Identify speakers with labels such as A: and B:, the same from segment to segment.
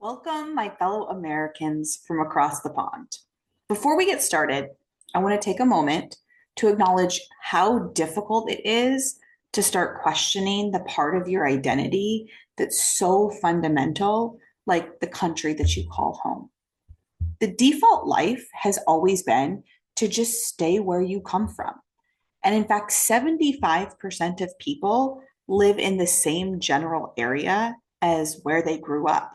A: Welcome, my fellow Americans from across the pond. Before we get started, I want to take a moment to acknowledge how difficult it is to start questioning the part of your identity that's so fundamental, like the country that you call home. The default life has always been to just stay where you come from. And in fact, 75% of people live in the same general area as where they grew up.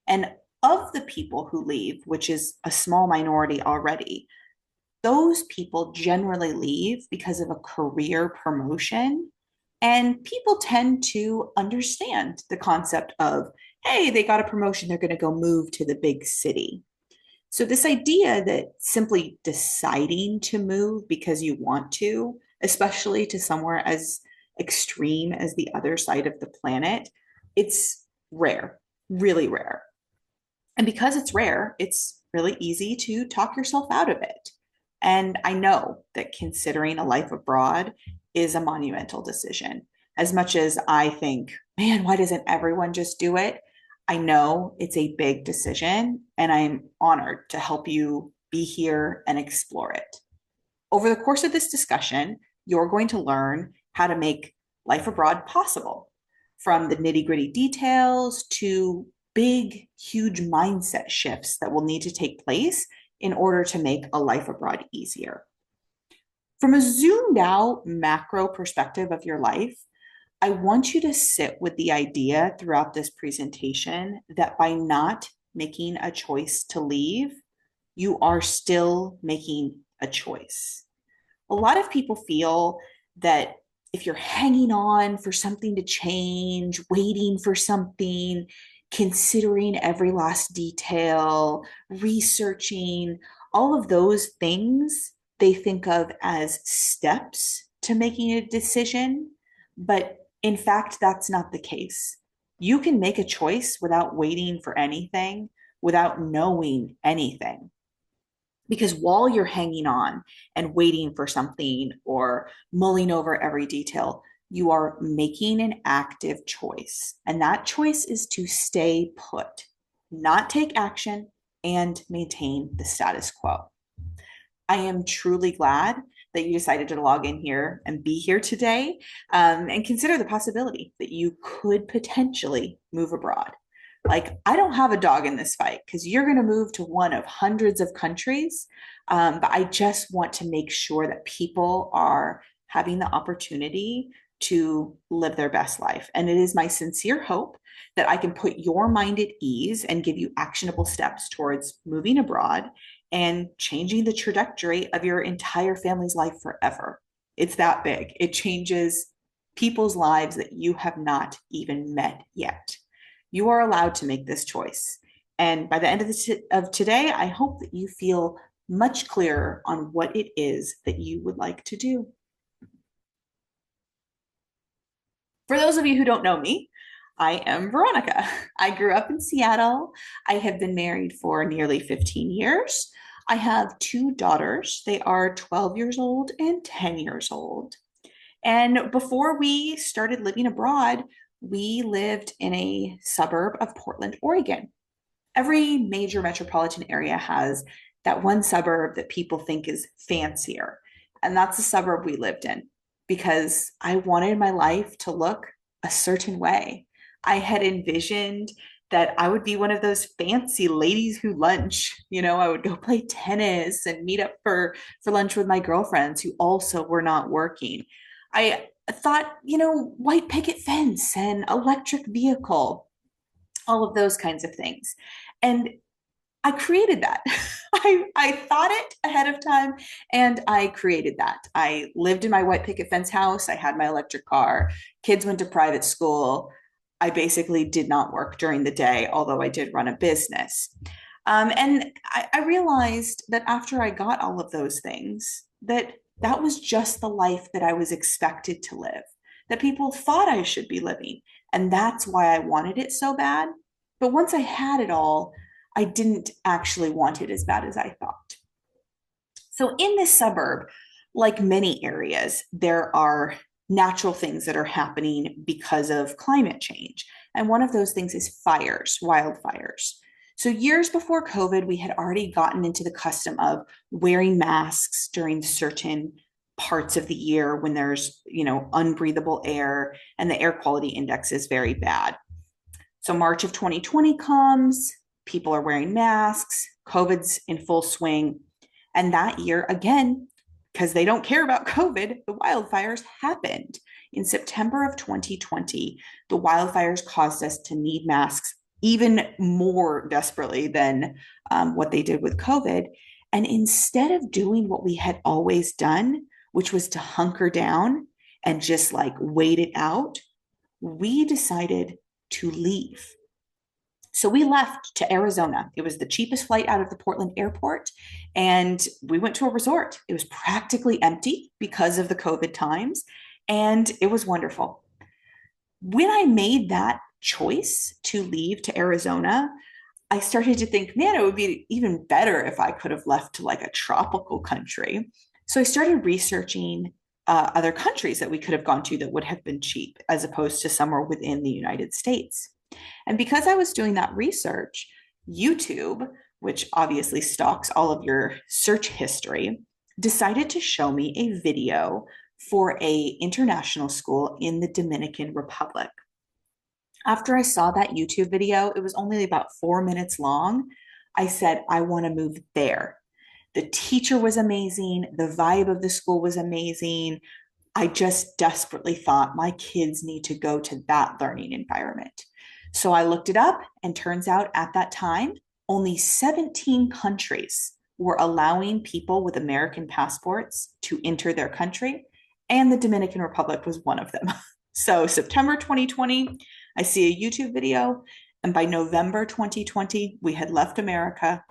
A: And of the people who leave, which is a small minority already, those people generally leave because of a career promotion. And people tend to understand the concept of, hey, they got a promotion, they're going to go move to the big city. So, this idea that simply deciding to move because you want to, especially to somewhere as extreme as the other side of the planet, it's rare, really rare. And because it's rare, it's really easy to talk yourself out of it. And I know that considering a life abroad is a monumental decision. As much as I think, man, why doesn't everyone just do it? I know it's a big decision, and I'm honored to help you be here and explore it. Over the course of this discussion, you're going to learn how to make life abroad possible, from the nitty gritty details to big, huge mindset shifts that will need to take place in order to make a life abroad easier. From a zoomed out macro perspective of your life, I want you to sit with the idea throughout this presentation that by not making a choice to leave, you are still making a choice. A lot of people feel that if you're hanging on for something to change, waiting for something, considering every last detail, researching, all of those things they think of as steps to making a decision. But in fact, that's not the case. You can make a choice without waiting for anything, without knowing anything. Because while you're hanging on and waiting for something or mulling over every detail, you are making an active choice. And that choice is to stay put, not take action, and maintain the status quo. I am truly glad that you decided to log in here and be here today, and consider the possibility that you could potentially move abroad. Like, I don't have a dog in this fight because you're going to move to one of hundreds of countries. But I just want to make sure that people are having the opportunity to live their best life. And it is my sincere hope that I can put your mind at ease and give you actionable steps towards moving abroad and changing the trajectory of your entire family's life forever. It's that big. It changes people's lives that you have not even met yet. You are allowed to make this choice. And by the end of today, I hope that you feel much clearer on what it is that you would like to do. For those of you who don't know me, I am Veronica. I grew up in Seattle. I have been married for nearly 15 years. I have two daughters. They are 12 years old and 10 years old. And before we started living abroad, we lived in a suburb of Portland, Oregon. Every major metropolitan area has that one suburb that people think is fancier. And that's the suburb we lived in because I wanted my life to look a certain way. I had envisioned that I would be one of those fancy ladies who lunch. I would go play tennis and meet up for lunch with my girlfriends who also were not working. I thought, white picket fence and electric vehicle, all of those kinds of things. And I created that. I thought it ahead of time and I created that. I lived in my white picket fence house. I had my electric car. Kids went to private school. I basically did not work during the day, although I did run a business. And I realized that after I got all of those things, that was just the life that I was expected to live, that people thought I should be living. And that's why I wanted it so bad. But once I had it all, I didn't actually want it as bad as I thought. So in this suburb, like many areas, there are natural things that are happening because of climate change. And one of those things is fires, wildfires. So years before COVID, we had already gotten into the custom of wearing masks during certain parts of the year when there's, unbreathable air and the air quality index is very bad. So March of 2020 comes, people are wearing masks, COVID's in full swing. And that year, again, because they don't care about COVID, the wildfires happened. In September of 2020, the wildfires caused us to need masks even more desperately than what they did with COVID. And instead of doing what we had always done, which was to hunker down and just like wait it out, we decided to leave. So we left to Arizona. It was the cheapest flight out of the Portland airport. And we went to a resort. It was practically empty because of the COVID times. And it was wonderful. When I made that choice to leave to Arizona, I started to think, man, it would be even better if I could have left to like a tropical country. So I started researching other countries that we could have gone to that would have been cheap as opposed to somewhere within the United States. And because I was doing that research, YouTube, which obviously stalks all of your search history, decided to show me a video for a international school in the Dominican Republic. After I saw that YouTube video, it was only about 4 minutes long. I said, I want to move there. The teacher was amazing. The vibe of the school was amazing. I just desperately thought my kids need to go to that learning environment. So I looked it up, and turns out at that time, only 17 countries were allowing people with American passports to enter their country, and the Dominican Republic was one of them. So September 2020, I see a YouTube video, and by November 2020, we had left America.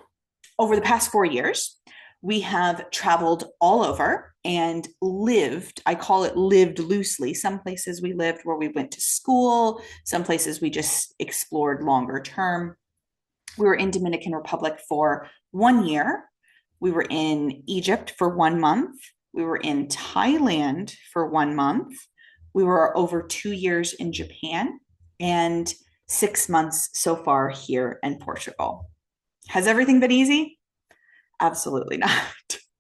A: Over the past 4 years, we have traveled all over and lived. I call it lived loosely. Some places we lived where we went to school, some places we just explored longer term. We were in Dominican Republic for 1 year. We were in Egypt for 1 month. We were in Thailand for 1 month. We were over 2 years in Japan and 6 months so far here in Portugal. Has everything been easy? Absolutely not.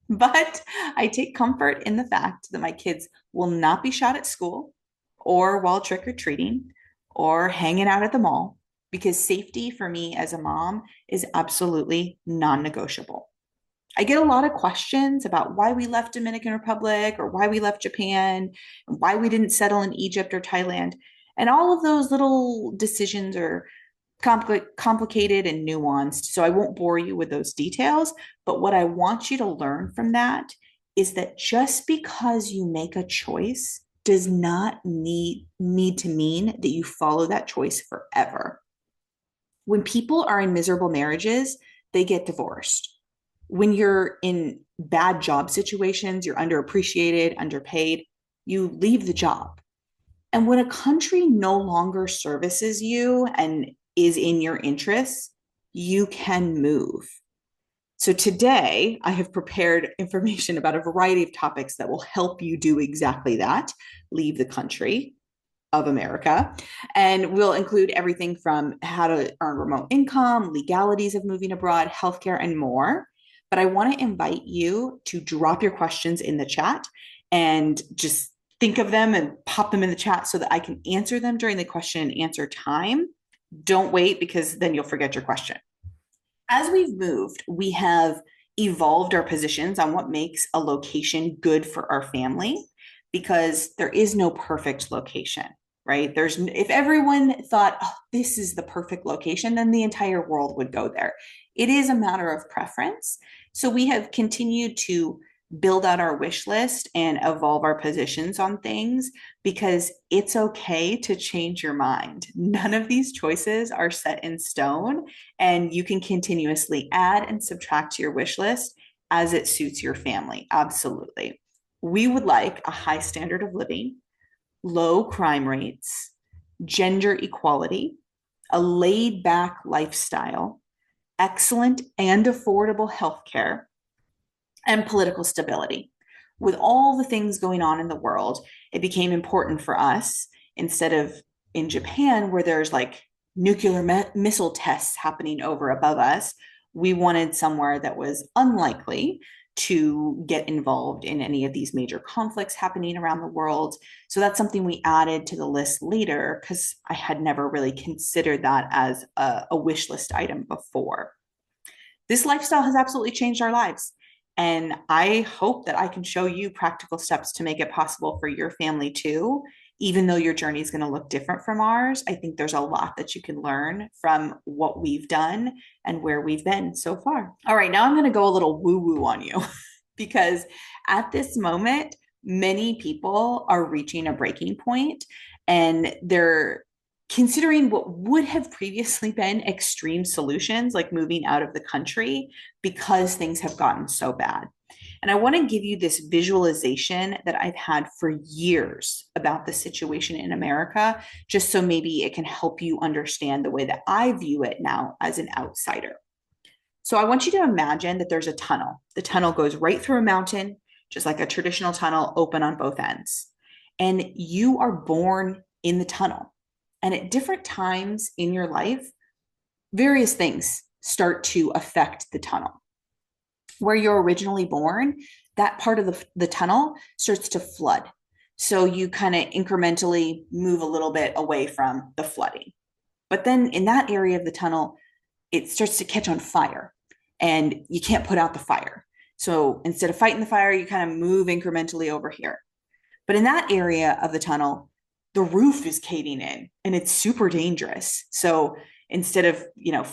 A: But I take comfort in the fact that my kids will not be shot at school or while trick or treating or hanging out at the mall, because safety for me as a mom is absolutely non negotiable. I get a lot of questions about why we left Dominican Republic or why we left Japan and why we didn't settle in Egypt or Thailand. And all of those little decisions are complicated and nuanced. So I won't bore you with those details. But what I want you to learn from that is that just because you make a choice does not need to mean that you follow that choice forever. When people are in miserable marriages, they get divorced. When you're in bad job situations, you're underappreciated, underpaid, you leave the job. And when a country no longer services you and is in your interests, you can move. So today, I have prepared information about a variety of topics that will help you do exactly that, leave the country of America. And we'll include everything from how to earn remote income, legalities of moving abroad, healthcare, and more. But I want to invite you to drop your questions in the chat and just think of them and pop them in the chat so that I can answer them during the question and answer time. Don't wait, because then you'll forget your question. As we've moved, we have evolved our positions on what makes a location good for our family, because there is no perfect location, right? If everyone thought, oh, this is the perfect location, then the entire world would go there. It is a matter of preference. So we have continued to build out our wish list and evolve our positions on things, because it's okay to change your mind. None of these choices are set in stone, and you can continuously add and subtract to your wish list as it suits your family. Absolutely. We would like a high standard of living, low crime rates, gender equality, a laid back lifestyle, excellent and affordable healthcare, and political stability. With all the things going on in the world, it became important for us, instead of in Japan, where there's like nuclear missile tests happening over above us. We wanted somewhere that was unlikely to get involved in any of these major conflicts happening around the world. So that's something we added to the list later because I had never really considered that as a wish list item before. This lifestyle has absolutely changed our lives. And I hope that I can show you practical steps to make it possible for your family too. Even though your journey is going to look different from ours, I think there's a lot that you can learn from what we've done and where we've been so far. All right, now I'm going to go a little woo woo on you because at this moment, many people are reaching a breaking point and they're considering what would have previously been extreme solutions, like moving out of the country, because things have gotten so bad. And I want to give you this visualization that I've had for years about the situation in America, just so maybe it can help you understand the way that I view it now as an outsider. So I want you to imagine that there's a tunnel. The tunnel goes right through a mountain, just like a traditional tunnel, open on both ends. And you are born in the tunnel. And at different times in your life, various things start to affect the tunnel. Where you're originally born, that part of the tunnel starts to flood. So you kind of incrementally move a little bit away from the flooding. But then in that area of the tunnel, it starts to catch on fire and you can't put out the fire. So instead of fighting the fire, you kind of move incrementally over here. But in that area of the tunnel, the roof is caving in and it's super dangerous. So instead of,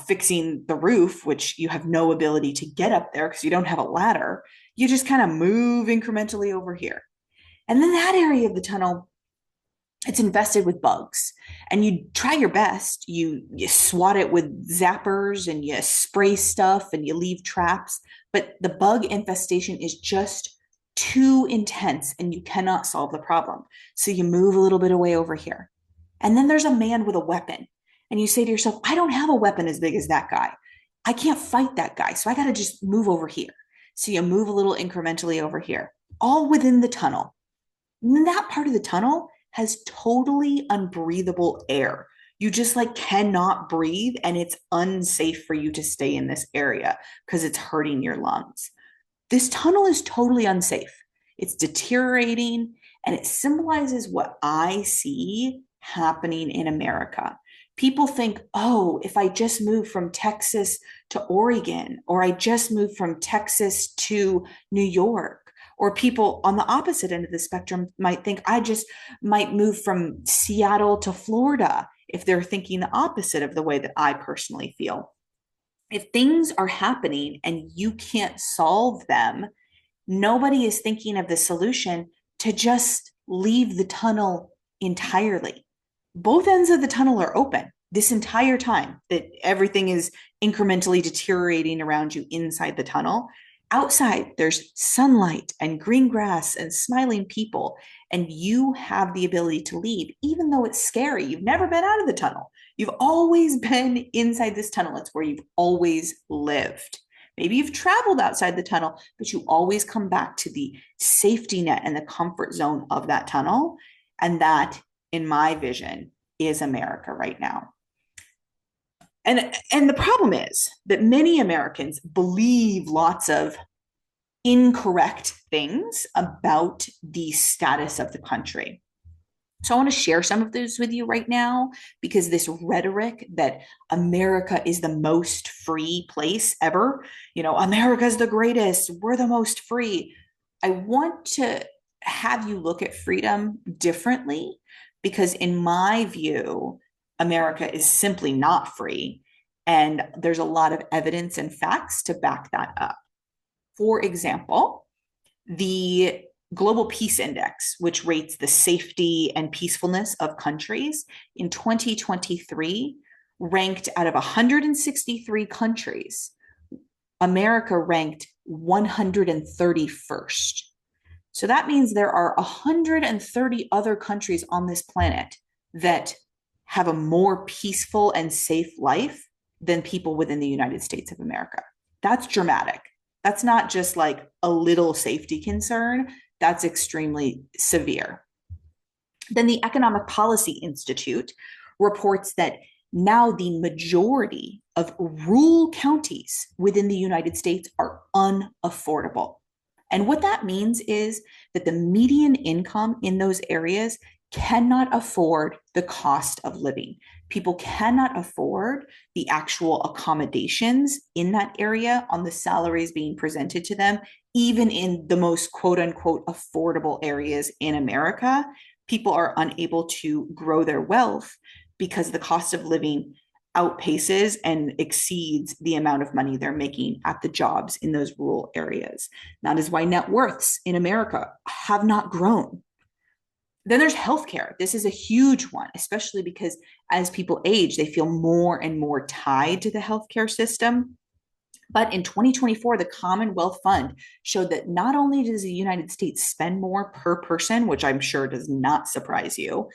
A: fixing the roof, which you have no ability to get up there because you don't have a ladder, you just kind of move incrementally over here. And then that area of the tunnel, it's infested with bugs and you try your best. You swat it with zappers and you spray stuff and you leave traps, but the bug infestation is just too intense and you cannot solve the problem. So you move a little bit away over here. And then there's a man with a weapon. And you say to yourself, I don't have a weapon as big as that guy. I can't fight that guy. So I got to just move over here. So you move a little incrementally over here, all within the tunnel. And that part of the tunnel has totally unbreathable air. You just cannot breathe and it's unsafe for you to stay in this area because it's hurting your lungs. This tunnel is totally unsafe. It's deteriorating and it symbolizes what I see happening in America. People think, oh, if I just move from Texas to Oregon, or I just move from Texas to New York, or people on the opposite end of the spectrum might think I just might move from Seattle to Florida if they're thinking the opposite of the way that I personally feel. If things are happening and you can't solve them, nobody is thinking of the solution to just leave the tunnel entirely. Both ends of the tunnel are open this entire time that everything is incrementally deteriorating around you inside the tunnel. Outside, there's sunlight and green grass and smiling people, and you have the ability to leave, even though it's scary. You've never been out of the tunnel. You've always been inside this tunnel. It's where you've always lived. Maybe you've traveled outside the tunnel, but you always come back to the safety net and the comfort zone of that tunnel. And that, in my vision, is America right now. And the problem is that many Americans believe lots of incorrect things about the status of the country. So I want to share some of those with you right now because this rhetoric that America is the most free place ever, America's the greatest, we're the most free. I want to have you look at freedom differently because in my view, America is simply not free. And there's a lot of evidence and facts to back that up. For example, the Global Peace Index, which rates the safety and peacefulness of countries, in 2023 ranked out of 163 countries, America ranked 131st. So that means there are 130 other countries on this planet that have a more peaceful and safe life than people within the United States of America. That's dramatic. That's not just a little safety concern. That's extremely severe. Then the Economic Policy Institute reports that Now the majority of rural counties within the United States are unaffordable. And what that means is that the median income in those areas cannot afford the cost of living. People cannot afford the actual accommodations in that area on the salaries being presented to them, even in the most quote unquote affordable areas in America. People are unable to grow their wealth because the cost of living outpaces and exceeds the amount of money they're making at the jobs in those rural areas. That is why net worths in America have not grown. Then there's healthcare. This is a huge one, especially because as people age, they feel more and more tied to the healthcare system. But in 2024, the Commonwealth Fund showed that not only does the United States spend more per person, which I'm sure does not surprise you,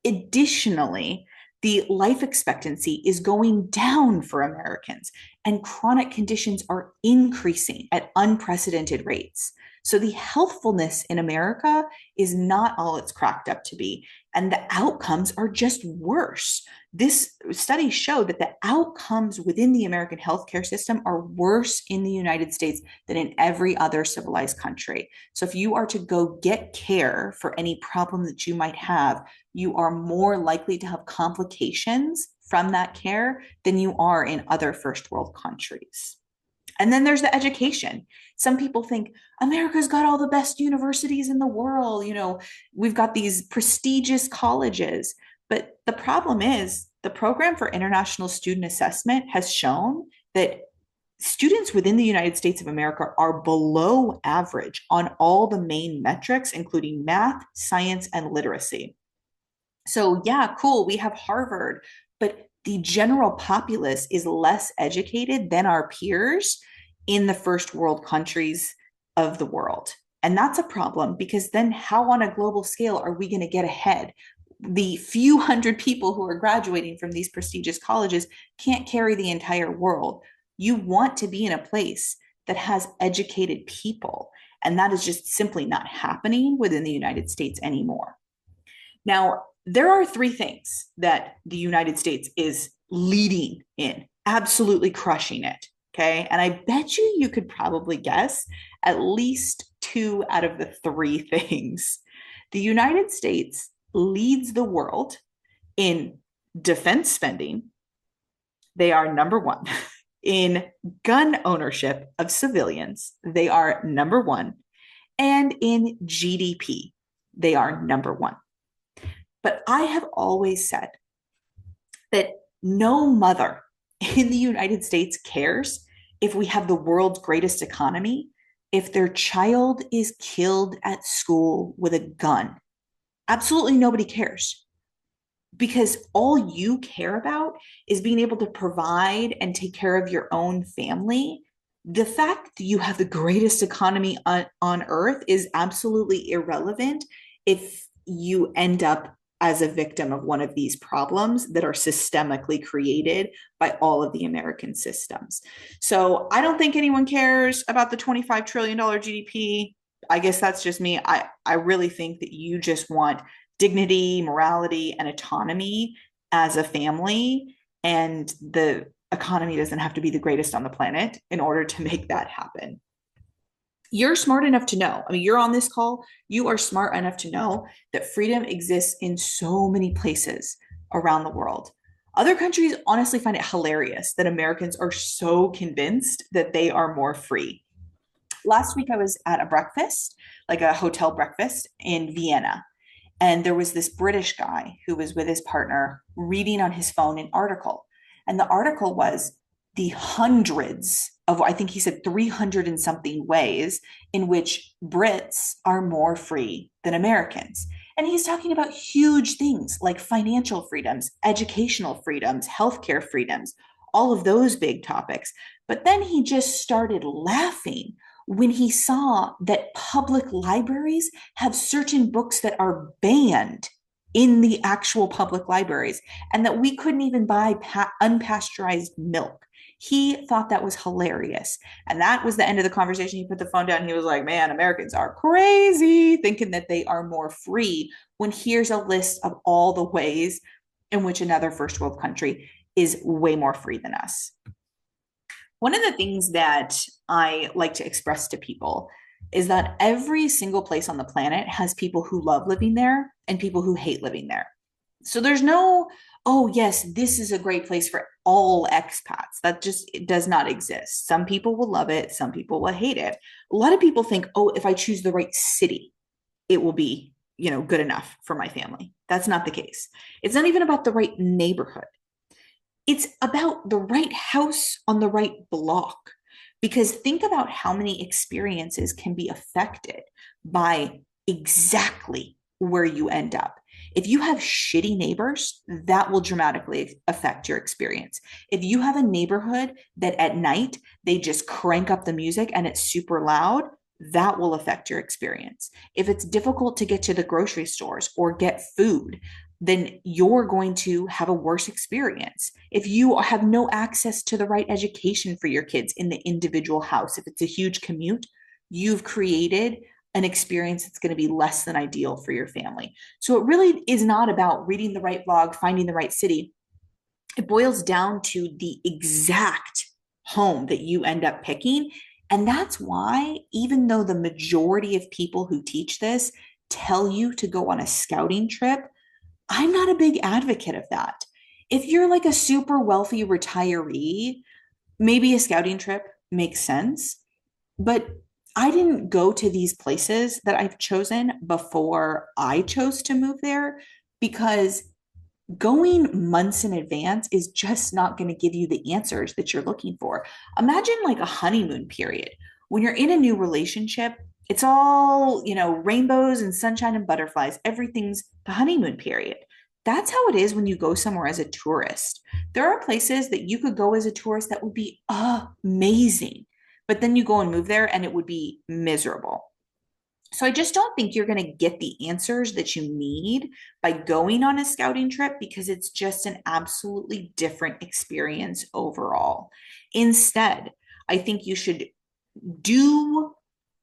A: additionally, the life expectancy is going down for Americans, and chronic conditions are increasing at unprecedented rates. So the healthfulness in America is not all it's cracked up to be, and the outcomes are just worse. This study showed that the outcomes within the American healthcare system are worse in the United States than in every other civilized country. So if you are to go get care for any problem that you might have, you are more likely to have complications from that care than you are in other first world countries. And then there's the education. Some people think America's got all the best universities in the world. We've got these prestigious colleges. But the problem is the program for international student assessment has shown that students within the United States of America are below average on all the main metrics, including math, science, and literacy. So, yeah, cool, we have Harvard, but the general populace is less educated than our peers in the first world countries of the world. And that's a problem because then how on a global scale are we going to get ahead? The few hundred people who are graduating from these prestigious colleges can't carry the entire world. You want to be in a place that has educated people, and that is just simply not happening within the United States anymore. Now, there are three things that the United States is leading in, absolutely crushing it. Okay. And I bet you could probably guess at least two out of the three things. The United States leads the world in defense spending. They are number one. In gun ownership of civilians, they are number one. And in GDP, they are number one. But I have always said that no mother in the United States cares if we have the world's greatest economy if their child is killed at school with a gun. Absolutely nobody cares because all you care about is being able to provide and take care of your own family. The fact that you have the greatest economy on earth is absolutely irrelevant if you end up as a victim of one of these problems that are systemically created by all of the American systems. So I don't think anyone cares about the $25 trillion GDP. I guess that's just me. I really think that you just want dignity, morality, and autonomy as a family. And the economy doesn't have to be the greatest on the planet in order to make that happen. You're smart enough to know. I mean, you're on this call. You are smart enough to know that freedom exists in so many places around the world. Other countries honestly find it hilarious that Americans are so convinced that they are more free. Last week, I was at a breakfast, like a hotel breakfast in Vienna. And there was this British guy who was with his partner reading on his phone an article. And the article was the hundreds of, I think he said 300 and something ways in which Brits are more free than Americans. And he's talking about huge things like financial freedoms, educational freedoms, healthcare freedoms, all of those big topics. But then he just started laughing when he saw that public libraries have certain books that are banned in the actual public libraries and that we couldn't even buy unpasteurized milk. He thought that was hilarious. And that was the end of the conversation. He put the phone down. He was like, man, Americans are crazy thinking that they are more free when here's a list of all the ways in which another first world country is way more free than us. One of the things that I like to express to people is that every single place on the planet has people who love living there and people who hate living there. So there's no, oh, yes, this is a great place for all expats. That just it does not exist. Some people will love it, some people will hate it. A lot of people think, oh, if I choose the right city, it will be, good enough for my family. That's not the case. It's not even about the right neighborhood. It's about the right house on the right block. Because think about how many experiences can be affected by exactly where you end up. If you have shitty neighbors, that will dramatically affect your experience. If you have a neighborhood that at night they just crank up the music and it's super loud, that will affect your experience. If it's difficult to get to the grocery stores or get food, then you're going to have a worse experience. If you have no access to the right education for your kids in the individual house, if it's a huge commute, you've created an experience that's going to be less than ideal for your family. So it really is not about reading the right blog, finding the right city. It boils down to the exact home that you end up picking. And that's why, even though the majority of people who teach this tell you to go on a scouting trip, I'm not a big advocate of that. If you're like a super wealthy retiree, maybe a scouting trip makes sense. But I didn't go to these places that I've chosen before I chose to move there because going months in advance is just not going to give you the answers that you're looking for. Imagine like a honeymoon period. When you're in a new relationship, it's all, rainbows and sunshine and butterflies. Everything's the honeymoon period. That's how it is when you go somewhere as a tourist. There are places that you could go as a tourist that would be amazing, but then you go and move there and it would be miserable. So I just don't think you're going to get the answers that you need by going on a scouting trip because it's just an absolutely different experience overall. Instead, I think you should do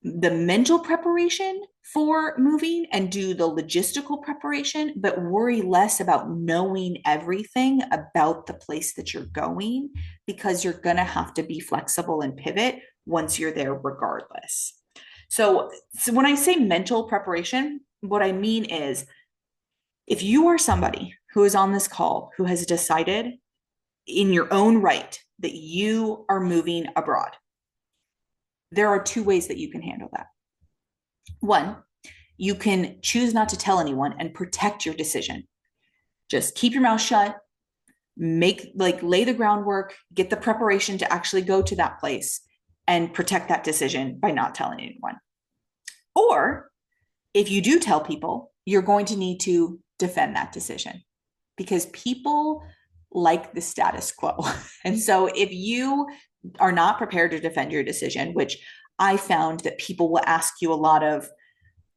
A: the mental preparation for moving and do the logistical preparation, but worry less about knowing everything about the place that you're going because you're going to have to be flexible and pivot once you're there regardless. So when I say mental preparation, what I mean is if you are somebody who is on this call who has decided in your own right that you are moving abroad, there are two ways that you can handle that. One, you can choose not to tell anyone and protect your decision. Just keep your mouth shut, lay the groundwork, get the preparation to actually go to that place and protect that decision by not telling anyone. Or if you do tell people, you're going to need to defend that decision because people like the status quo. And so if you are not prepared to defend your decision, which I found that people will ask you a lot of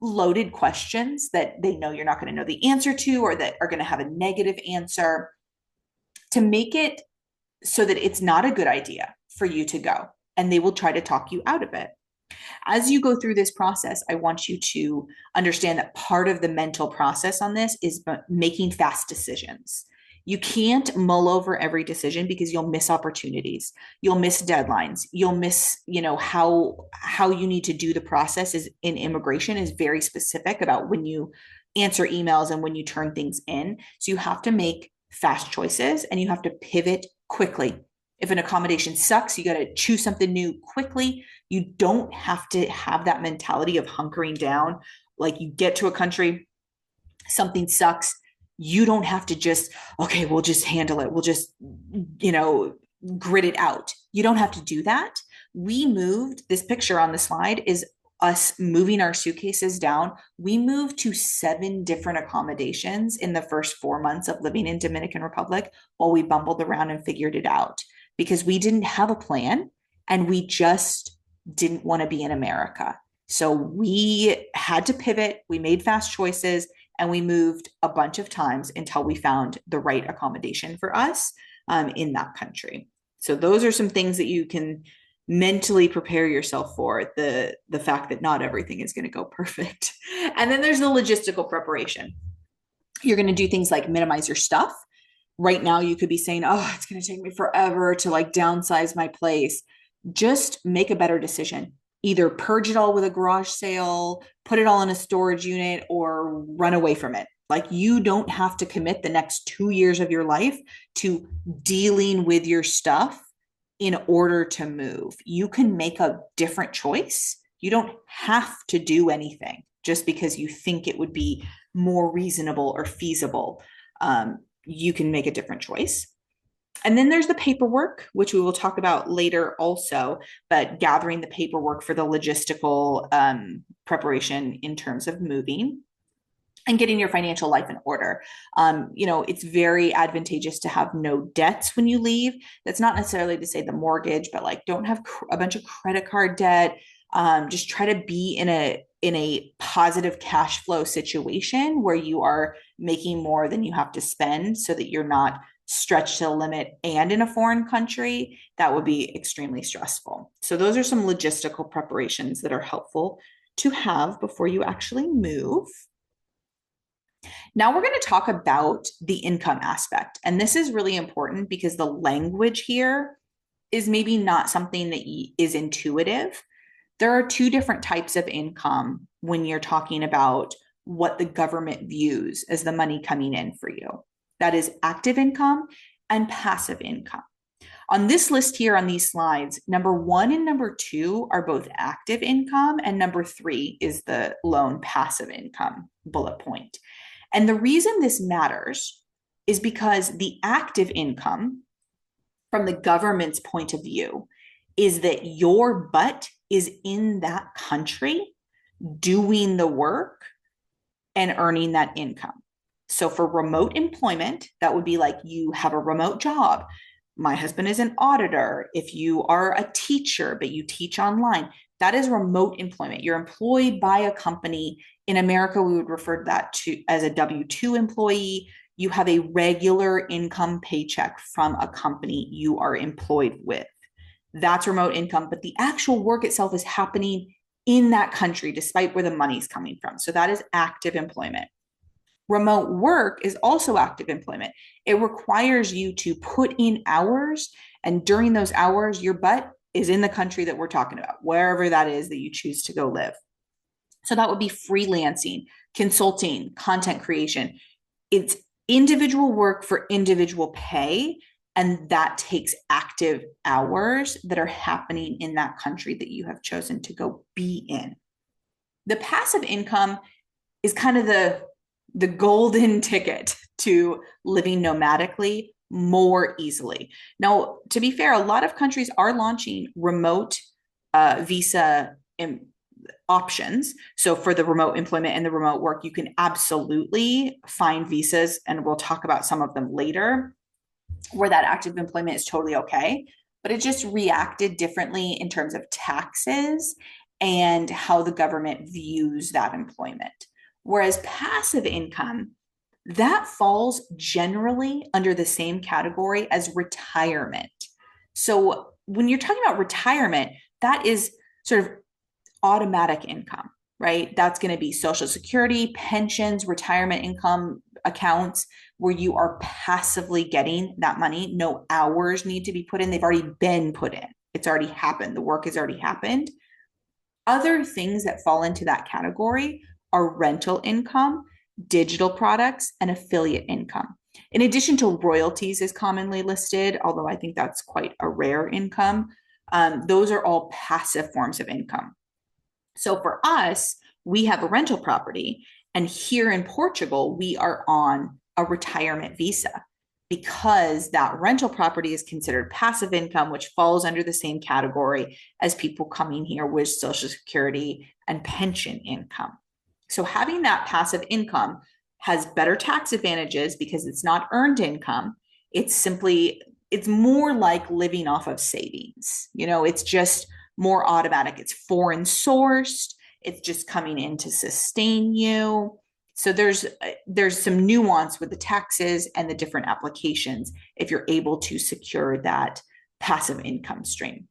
A: loaded questions that they know you're not going to know the answer to, or that are going to have a negative answer, to make it so that it's not a good idea for you to go, and they will try to talk you out of it. As you go through this process, I want you to understand that part of the mental process on this is making fast decisions. You can't mull over every decision because you'll miss opportunities. You'll miss deadlines. You'll miss, how you need to do the process is in immigration is very specific about when you answer emails and when you turn things in. So you have to make fast choices and you have to pivot quickly. If an accommodation sucks, you got to choose something new quickly. You don't have to have that mentality of hunkering down. Like you get to a country, something sucks. You don't have to just, okay, we'll just handle it. We'll just, grit it out. You don't have to do that. We moved, this picture on the slide is us moving our suitcases down. We moved to 7 different accommodations in the first 4 months of living in Dominican Republic while we bumbled around and figured it out because we didn't have a plan and we just didn't want to be in America. So we had to pivot. We made fast choices and we moved a bunch of times until we found the right accommodation for us in that country. So those are some things that you can mentally prepare yourself for, the fact that not everything is going to go perfect. And then there's the logistical preparation. You're going to do things like minimize your stuff. Right now, you could be saying, oh, it's going to take me forever to like downsize my place. Just make a better decision. Either purge it all with a garage sale, put it all in a storage unit, or run away from it. Like you don't have to commit the next 2 years of your life to dealing with your stuff in order to move. You can make a different choice. You don't have to do anything just because you think it would be more reasonable or feasible. You can make a different choice. And then there's the paperwork, which we will talk about later also, but gathering the paperwork for the logistical preparation in terms of moving and getting your financial life in order. It's very advantageous to have no debts when you leave. That's not necessarily to say the mortgage, but like don't have a bunch of credit card debt. Just try to be in a positive cash flow situation where you are making more than you have to spend so that you're not stretched to the limit and in a foreign country. That would be extremely stressful. So those are some logistical preparations that are helpful to have before you actually move. Now we're going to talk about the income aspect. And this is really important because the language here is maybe not something that is intuitive. There are two different types of income when you're talking about what the government views as the money coming in for you. That is active income and passive income. On this list here on these slides, number 1 and number 2 are both active income, and number 3 is the lone passive income bullet point. And the reason this matters is because the active income, from the government's point of view, is that your butt is in that country doing the work and earning that income. So for remote employment, that would be like you have a remote job. My husband is an auditor. If you are a teacher, but you teach online, that is remote employment. You're employed by a company. In America, we would refer to that as a W-2 employee. You have a regular income paycheck from a company you are employed with. That's remote income, but the actual work itself is happening in that country, despite where the money's coming from. So that is active employment. Remote work is also active employment. It requires you to put in hours, and during those hours, your butt is in the country that we're talking about, wherever that is that you choose to go live. So that would be freelancing, consulting, content creation. It's individual work for individual pay, and that takes active hours that are happening in that country that you have chosen to go be in. The passive income is kind of the golden ticket to living nomadically more easily. Now, to be fair, a lot of countries are launching remote visa options. So for the remote employment and the remote work, you can absolutely find visas, and we'll talk about some of them later, where that active employment is totally okay. But it just reacted differently in terms of taxes and how the government views that employment. Whereas passive income, that falls generally under the same category as retirement. So when you're talking about retirement, that is sort of automatic income, right? That's going to be Social Security, pensions, retirement income accounts where you are passively getting that money. No hours need to be put in. They've already been put in. It's already happened. The work has already happened. Other things that fall into that category are rental income, digital products, and affiliate income. In addition to royalties is commonly listed, although I think that's quite a rare income. Those are all passive forms of income. So for us, we have a rental property, and here in Portugal, we are on a retirement visa because that rental property is considered passive income, which falls under the same category as people coming here with Social Security and pension income. So having that passive income has better tax advantages because it's not earned income. It's more like living off of savings. It's just more automatic. It's foreign sourced. It's just coming in to sustain you. So there's some nuance with the taxes and the different applications if you're able to secure that passive income stream.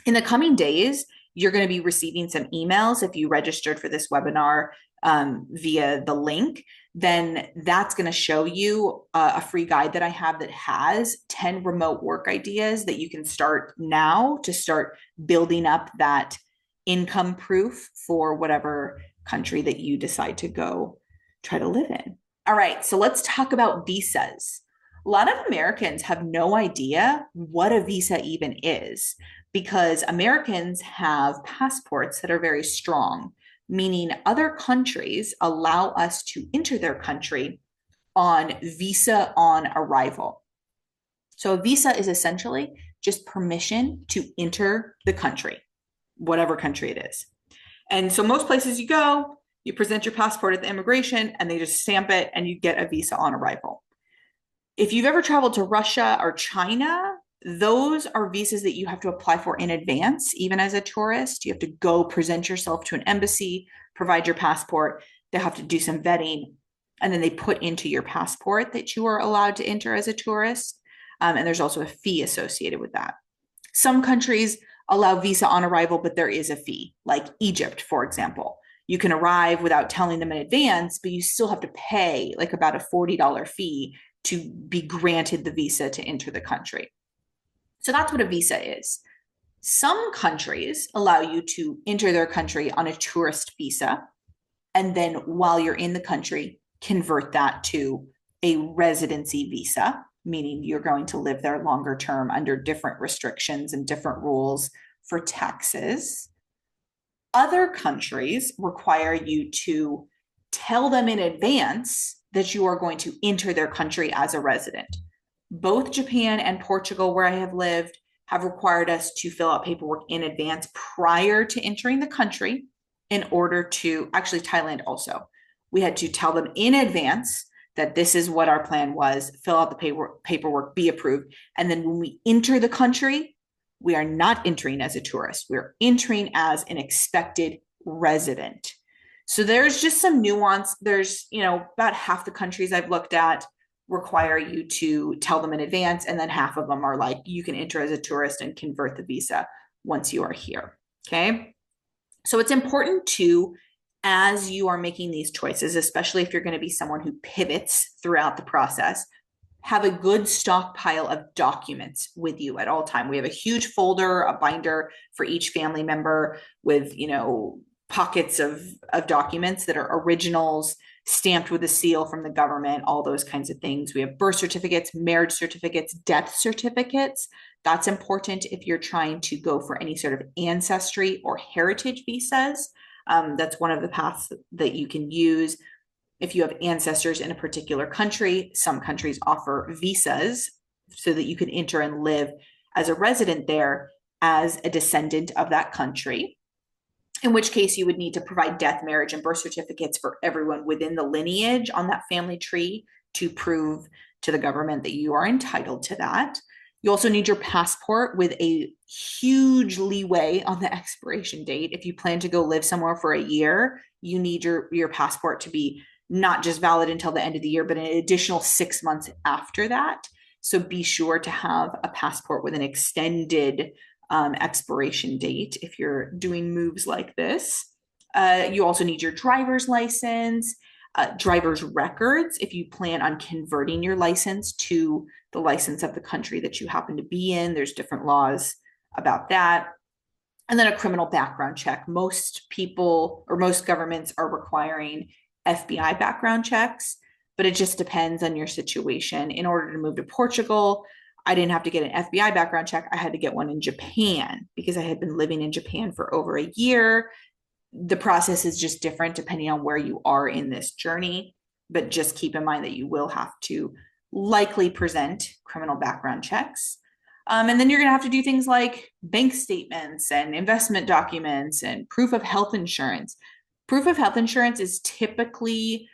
A: In the coming days, you're going to be receiving some emails if you registered for this webinar via the link. Then that's going to show you a free guide that I have that has 10 remote work ideas that you can start now to start building up that income proof for whatever country that you decide to go try to live in. All right, so let's talk about visas. A lot of Americans have no idea what a visa even is because Americans have passports that are very strong, meaning other countries allow us to enter their country on visa on arrival. So a visa is essentially just permission to enter the country, whatever country it is. And so most places you go, you present your passport at the immigration and they just stamp it and you get a visa on arrival. If you've ever traveled to Russia or China, those are visas that you have to apply for in advance, even as a tourist. You have to go present yourself to an embassy, provide your passport. They have to do some vetting, and then they put into your passport that you are allowed to enter as a tourist. And there's also a fee associated with that. Some countries allow visa on arrival, but there is a fee, like Egypt, for example. You can arrive without telling them in advance, but you still have to pay like about a $40 fee to be granted the visa to enter the country. So that's what a visa is. Some countries allow you to enter their country on a tourist visa, and then while you're in the country, convert that to a residency visa, meaning you're going to live there longer term under different restrictions and different rules for taxes. Other countries require you to tell them in advance that you are going to enter their country as a resident. Both Japan and Portugal, where I have lived, have required us to fill out paperwork in advance prior to entering the country in order to, actually Thailand also, we had to tell them in advance that this is what our plan was, fill out the paperwork, be approved. And then when we enter the country, we are not entering as a tourist. We're entering as an expected resident. So there's just some nuance. There's, about half the countries I've looked at require you to tell them in advance, and then half of them are like, you can enter as a tourist and convert the visa once you are here, okay? So it's important to, as you are making these choices, especially if you're going to be someone who pivots throughout the process, have a good stockpile of documents with you at all time. We have a huge folder, a binder for each family member with, pockets of documents that are originals, stamped with a seal from the government, all those kinds of things. We have birth certificates, marriage certificates, death certificates. That's important if you're trying to go for any sort of ancestry or heritage visas. That's one of the paths that you can use. If you have ancestors in a particular country, some countries offer visas so that you can enter and live as a resident there as a descendant of that country, in which case you would need to provide death, marriage, and birth certificates for everyone within the lineage on that family tree to prove to the government that you are entitled to that. You also need your passport with a huge leeway on the expiration date. If you plan to go live somewhere for a year, you need your passport to be not just valid until the end of the year, but an additional 6 months after that. So be sure to have a passport with an extended expiration date if you're doing moves like this. You also need your driver's license, driver's records if you plan on converting your license to the license of the country that you happen to be in. There's different laws about that. And then a criminal background check. Most people or most governments are requiring FBI background checks, but it just depends on your situation. In order to move to Portugal, I didn't have to get an FBI background check. I had to get one in Japan because I had been living in Japan for over a year. The process is just different depending on where you are in this journey, but just keep in mind that you will have to likely present criminal background checks. And then you're going to have to do things like bank statements and investment documents and proof of health insurance. Proof of health insurance is typically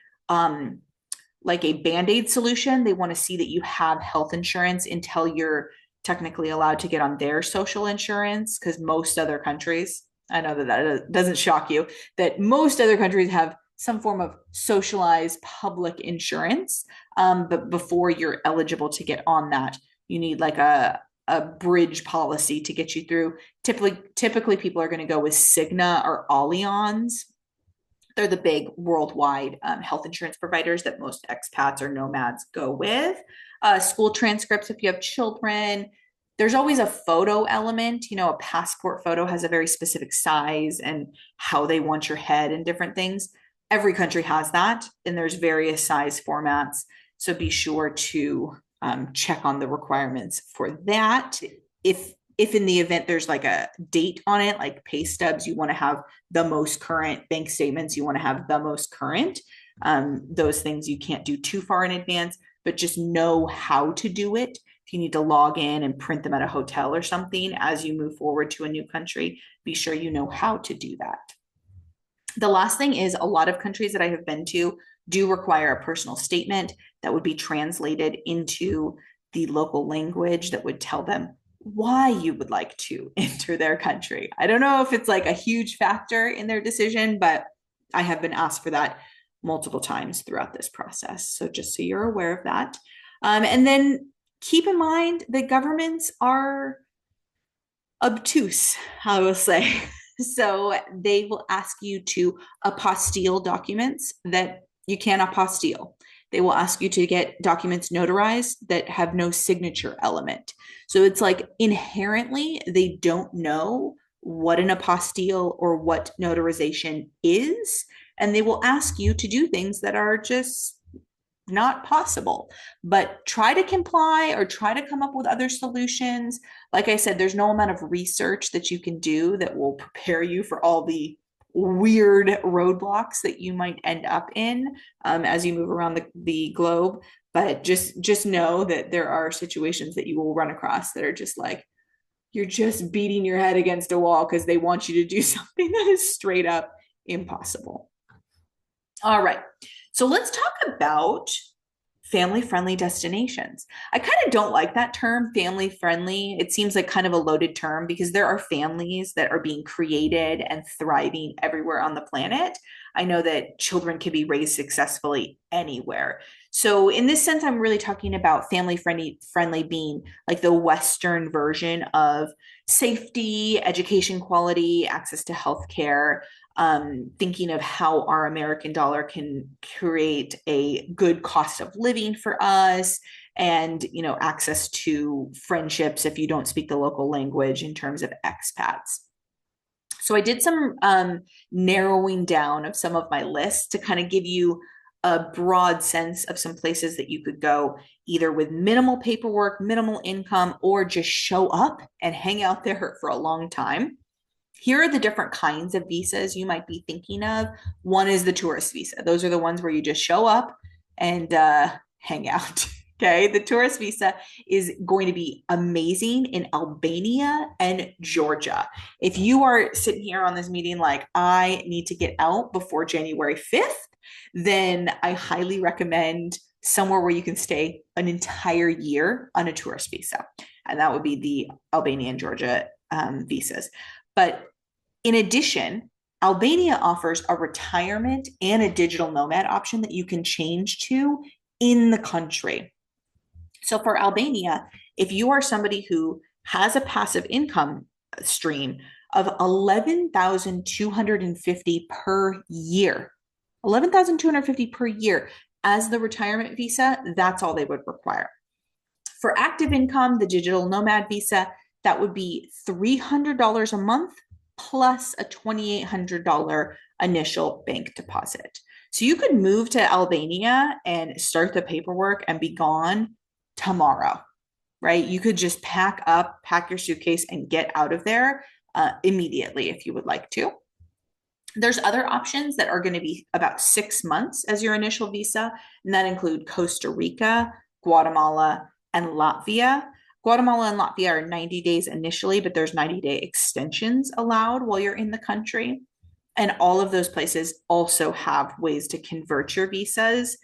A: like a Band-Aid solution. They want to see that you have health insurance until you're technically allowed to get on their social insurance, because most other countries, I know that doesn't shock you, that most other countries have some form of socialized public insurance. But before you're eligible to get on that, you need like a a bridge policy to get you through. Typically people are going to go with Cigna or Allianz. They're the big worldwide health insurance providers that most expats or nomads go with. School transcripts, if you have children, there's always a photo element. You know, a passport photo has a very specific size and how they want your head and different things. Every country has that, and there's various size formats. So be sure to check on the requirements for that. If in the event there's like a date on it, like pay stubs, you want to have the most current. Bank statements, you want to have the most current. Those things you can't do too far in advance, but just know how to do it. If you need to log in and print them at a hotel or something as you move forward to a new country, be sure you know how to do that. The last thing is, a lot of countries that I have been to do require a personal statement that would be translated into the local language that would tell them why you would like to enter their country. I don't know if it's like a huge factor in their decision, but I have been asked for that multiple times throughout this process. So just so you're aware of that. And then keep in mind that governments are obtuse, I will say. So they will ask you to apostille documents that you can't apostille. They will ask you to get documents notarized that have no signature element. So it's like inherently they don't know what an apostille or what notarization is. And they will ask you to do things that are just not possible, but try to comply or try to come up with other solutions. Like I said, there's no amount of research that you can do that will prepare you for all the weird roadblocks that you might end up in as you move around the globe. But just know that there are situations that you will run across that are just like, you're just beating your head against a wall because they want you to do something that is straight up impossible. All right. So let's talk about family-friendly destinations. I kind of don't like that term, family-friendly. It seems like kind of a loaded term because there are families that are being created and thriving everywhere on the planet. I know that children can be raised successfully anywhere. So in this sense, I'm really talking about family-friendly being like the Western version of safety, education quality, access to healthcare, thinking of how our American dollar can create a good cost of living for us, and access to friendships if you don't speak the local language in terms of expats. So I did some narrowing down of some of my lists to kind of give you a broad sense of some places that you could go, either with minimal paperwork, minimal income, or just show up and hang out there for a long time. Here are the different kinds of visas you might be thinking of. One is the tourist visa. Those are the ones where you just show up and hang out. Okay, the tourist visa is going to be amazing in Albania and Georgia. If you are sitting here on this meeting like, I need to get out before January 5th, then I highly recommend somewhere where you can stay an entire year on a tourist visa. And that would be the Albania and Georgia visas. But in addition, Albania offers a retirement and a digital nomad option that you can change to in the country. So for Albania, if you are somebody who has a passive income stream of 11,250 per year, 11,250 per year as the retirement visa, that's all they would require. For active income, the digital nomad visa, that would be $300 a month plus a $2,800 initial bank deposit. So you could move to Albania and start the paperwork and be gone tomorrow, right? You could just pack your suitcase and get out of there immediately if you would like to. There's other options that are going to be about 6 months as your initial visa, and that include Costa Rica, Guatemala, and Latvia. Guatemala and Latvia are 90 days initially, but there's 90-day extensions allowed while you're in the country. And all of those places also have ways to convert your visas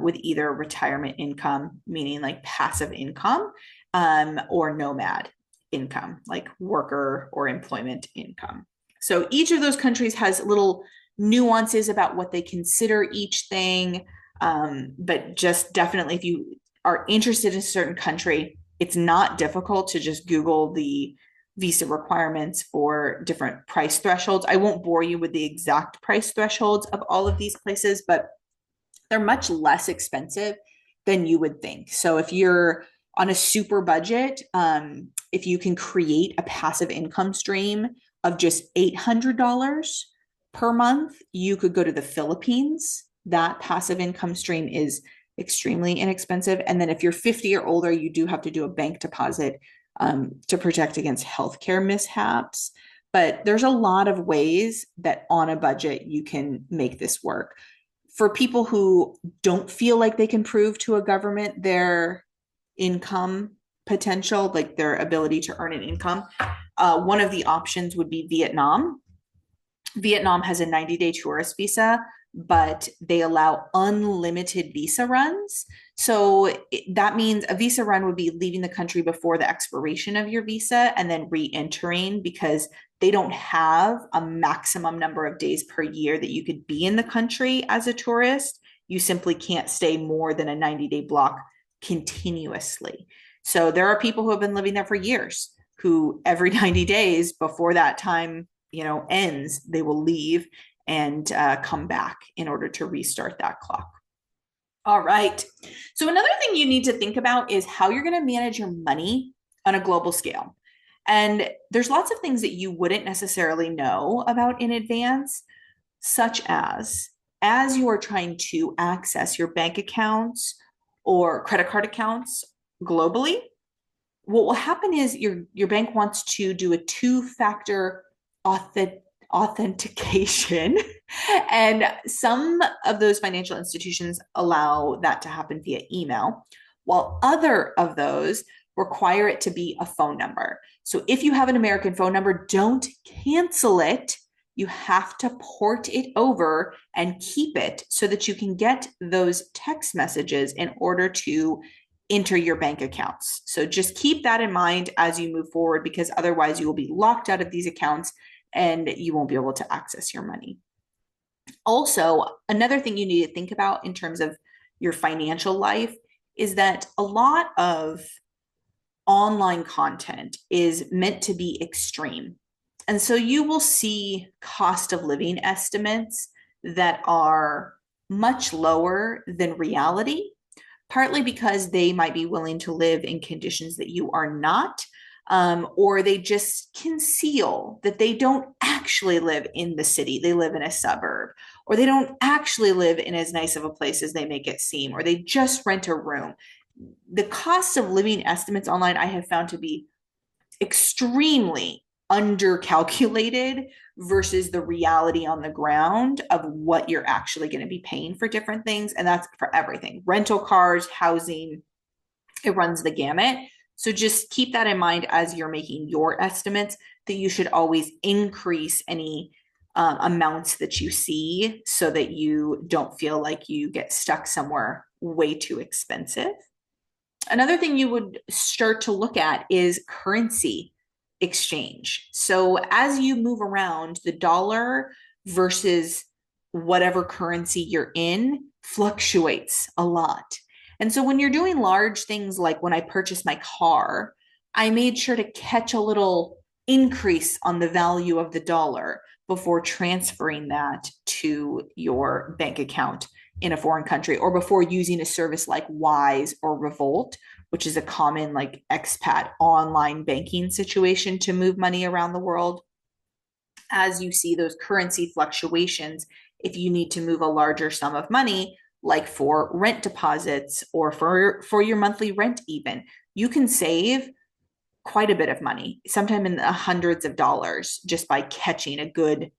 A: with either retirement income, meaning like passive income, or nomad income, like worker or employment income. So each of those countries has little nuances about what they consider each thing. But just definitely, if you are interested in a certain country, It's not difficult to just Google the visa requirements for different price thresholds. I won't bore you with the exact price thresholds of all of these places, but they're much less expensive than you would think. So if you're on a super budget, if you can create a passive income stream of just $800 per month, you could go to the Philippines. That passive income stream is extremely inexpensive. And then if you're 50 or older, you do have to do a bank deposit to protect against healthcare mishaps. But there's a lot of ways that on a budget you can make this work. For people who don't feel like they can prove to a government their income potential, like their ability to earn an income, one of the options would be Vietnam. Vietnam has a 90-day tourist visa, but they allow unlimited visa runs. So that means a visa run would be leaving the country before the expiration of your visa and then re-entering, because they don't have a maximum number of days per year that you could be in the country as a tourist. You simply can't stay more than a 90-day block continuously. So there are people who have been living there for years who every 90 days before that time ends, they will leave and come back in order to restart that clock. All right. So another thing you need to think about is how you're going to manage your money on a global scale. And there's lots of things that you wouldn't necessarily know about in advance, such as you are trying to access your bank accounts or credit card accounts globally, what will happen is your bank wants to do a two-factor authentication. And some of those financial institutions allow that to happen via email, while other of those require it to be a phone number. So if you have an American phone number, don't cancel it. You have to port it over and keep it so that you can get those text messages in order to enter your bank accounts. So just keep that in mind as you move forward, because otherwise you will be locked out of these accounts and you won't be able to access your money. Also, another thing you need to think about in terms of your financial life is that a lot of online content is meant to be extreme. And so you will see cost of living estimates that are much lower than reality, partly because they might be willing to live in conditions that you are not, or they just conceal that they don't actually live in the city. They live in a suburb, or they don't actually live in as nice of a place as they make it seem, or they just rent a room. The cost of living estimates online I have found to be extremely undercalculated versus the reality on the ground of what you're actually going to be paying for different things. And that's for everything: rental cars, housing, it runs the gamut. So just keep that in mind as you're making your estimates, that you should always increase any amounts that you see so that you don't feel like you get stuck somewhere way too expensive. Another thing you would start to look at is currency exchange. So as you move around, the dollar versus whatever currency you're in fluctuates a lot. And so when you're doing large things, like when I purchased my car, I made sure to catch a little increase on the value of the dollar before transferring that to your bank account in a foreign country, or before using a service like Wise or Revolt, which is a common like expat online banking situation to move money around the world. As you see those currency fluctuations, if you need to move a larger sum of money, like for rent deposits or for your monthly rent even, you can save quite a bit of money, sometime in the hundreds of dollars, just by catching a good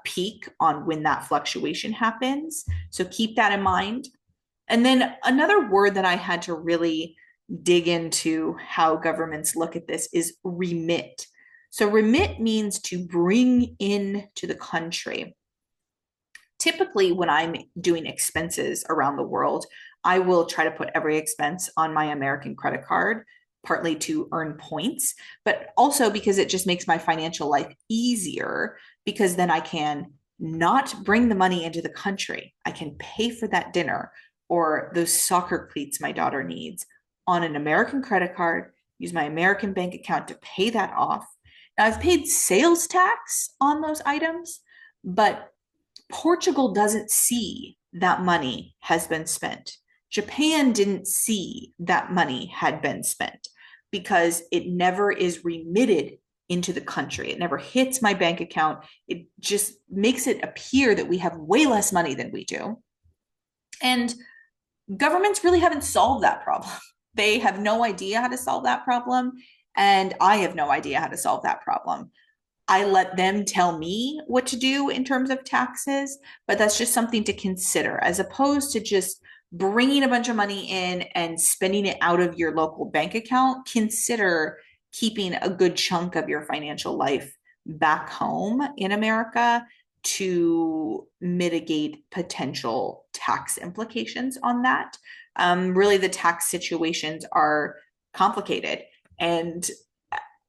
A: peak on when that fluctuation happens. So keep that in mind. And then another word that I had to really dig into how governments look at this is remit. So remit means to bring in to the country. Typically, when I'm doing expenses around the world, I will try to put every expense on my American credit card, partly to earn points, but also because it just makes my financial life easier, because then I can not bring the money into the country. I can pay for that dinner or those soccer cleats my daughter needs on an American credit card, use my American bank account to pay that off. Now, I've paid sales tax on those items, but Portugal doesn't see that money has been spent. Japan didn't see that money had been spent because it never is remitted into the country. It never hits my bank account. It just makes it appear that we have way less money than we do. And governments really haven't solved that problem. They have no idea how to solve that problem. And I have no idea how to solve that problem. I let them tell me what to do in terms of taxes, but that's just something to consider as opposed to just bringing a bunch of money in and spending it out of your local bank account. Consider keeping a good chunk of your financial life back home in America to mitigate potential tax implications on that. Really, the tax situations are complicated. And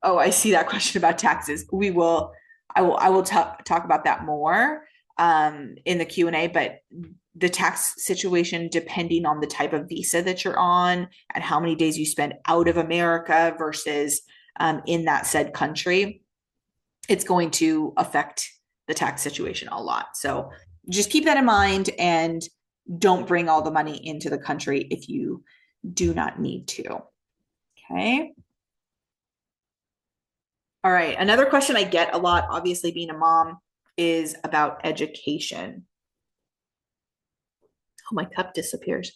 A: oh, I see that question about taxes. I will talk about that more in the Q&A, but the tax situation, depending on the type of visa that you're on and how many days you spend out of America versus in that said country, it's going to affect the tax situation a lot. So just keep that in mind and don't bring all the money into the country if you do not need to. Okay. All right. Another question I get a lot, obviously being a mom, is about education. Oh, my cup disappears.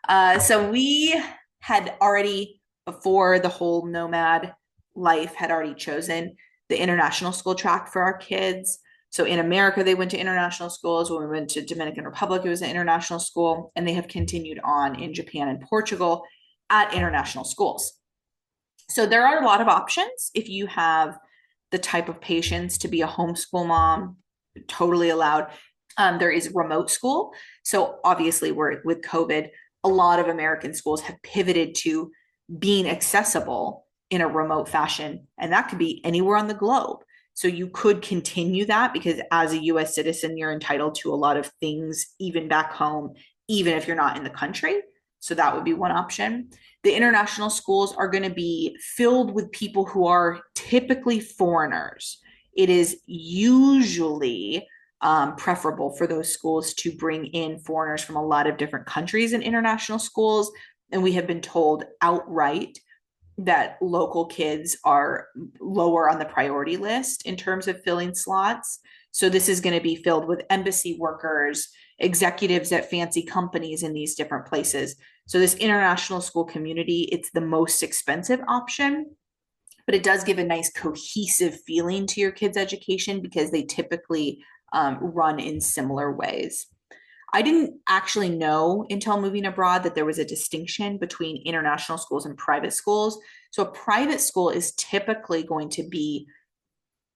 A: So we had already, before the whole nomad life, had already chosen the international school track for our kids. So in America, they went to international schools. When we went to Dominican Republic, it was an international school, and they have continued on in Japan and Portugal at international schools. So there are a lot of options if you have the type of patience to be a homeschool mom, totally allowed. There is remote school. So obviously with COVID, a lot of American schools have pivoted to being accessible in a remote fashion, and that could be anywhere on the globe. So you could continue that because as a US citizen, you're entitled to a lot of things, even back home, even if you're not in the country. So that would be one option. The international schools are going to be filled with people who are typically foreigners. It is usually preferable for those schools to bring in foreigners from a lot of different countries in international schools. And we have been told outright that local kids are lower on the priority list in terms of filling slots. So this is going to be filled with embassy workers, executives at fancy companies in these different places. So this international school community, it's the most expensive option, but it does give a nice cohesive feeling to your kids' education because they typically run in similar ways. I didn't actually know until moving abroad that there was a distinction between international schools and private schools. So a private school is typically going to be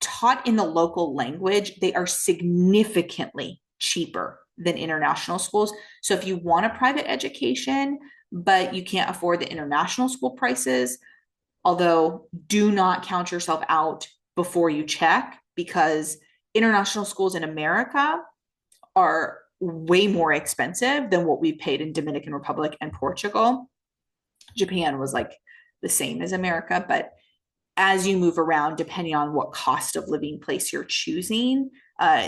A: taught in the local language. They are significantly cheaper than international schools. So if you want a private education, but you can't afford the international school prices, although do not count yourself out before you check, because international schools in America are way more expensive than what we paid in Dominican Republic and Portugal. Japan was like the same as America, but as you move around, depending on what cost of living place you're choosing,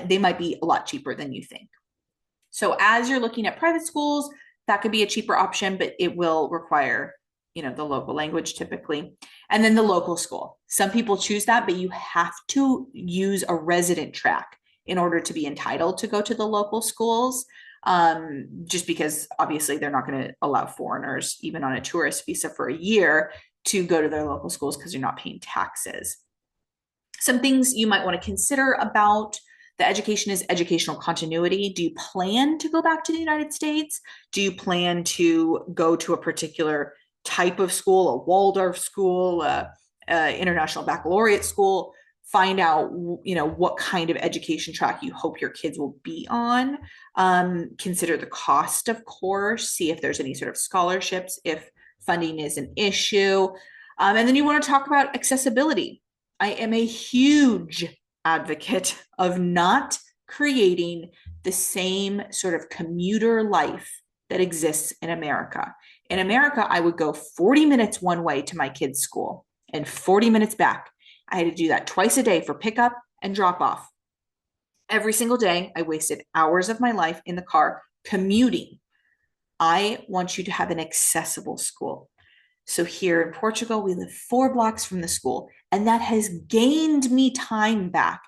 A: they might be a lot cheaper than you think. So as you're looking at private schools, that could be a cheaper option, but it will require, the local language typically. And then the local school. Some people choose that, but you have to use a resident track in order to be entitled to go to the local schools, just because obviously they're not going to allow foreigners, even on a tourist visa for a year, to go to their local schools because you're not paying taxes. Some things you might want to consider about the education is educational continuity. Do you plan to go back to the United States? Do you plan to go to a particular type of school, a Waldorf school, international baccalaureate school? Find out, what kind of education track you hope your kids will be on. Consider the cost, of course. See if there's any sort of scholarships, if funding is an issue. And then you want to talk about accessibility. I am a huge advocate of not creating the same sort of commuter life that exists in America. In America, I would go 40 minutes one way to my kids' school and 40 minutes back. I had to do that twice a day for pickup and drop off. Every single day, I wasted hours of my life in the car commuting. I want you to have an accessible school. So here in Portugal, we live 4 blocks from the school, and that has gained me time back.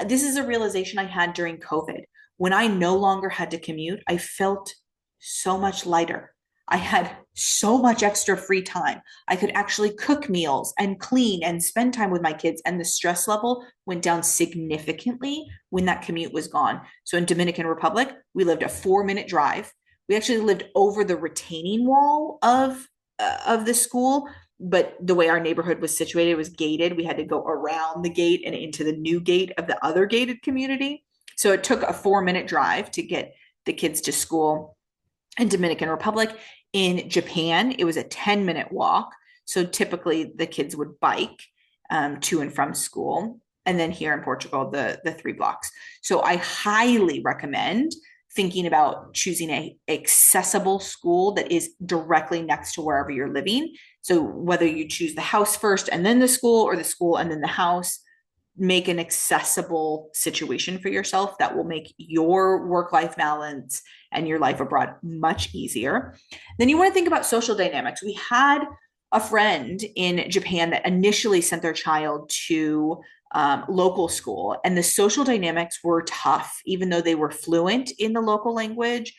A: This is a realization I had during COVID. When I no longer had to commute, I felt so much lighter. I had so much extra free time. I could actually cook meals and clean and spend time with my kids. And the stress level went down significantly when that commute was gone. So in Dominican Republic, we lived a 4-minute drive. We actually lived over the retaining wall of the school, but the way our neighborhood was situated was gated. We had to go around the gate and into the new gate of the other gated community. So it took a 4-minute drive to get the kids to school. In Dominican Republic, in Japan, it was a 10-minute walk. So typically the kids would bike to and from school. And then here in Portugal, the 3 blocks. So I highly recommend thinking about choosing a accessible school that is directly next to wherever you're living. So whether you choose the house first and then the school, or the school and then the house, make an accessible situation for yourself that will make your work-life balance and your life abroad much easier. Then you want to think about social dynamics. We had a friend in Japan that initially sent their child to local school, and the social dynamics were tough, even though they were fluent in the local language.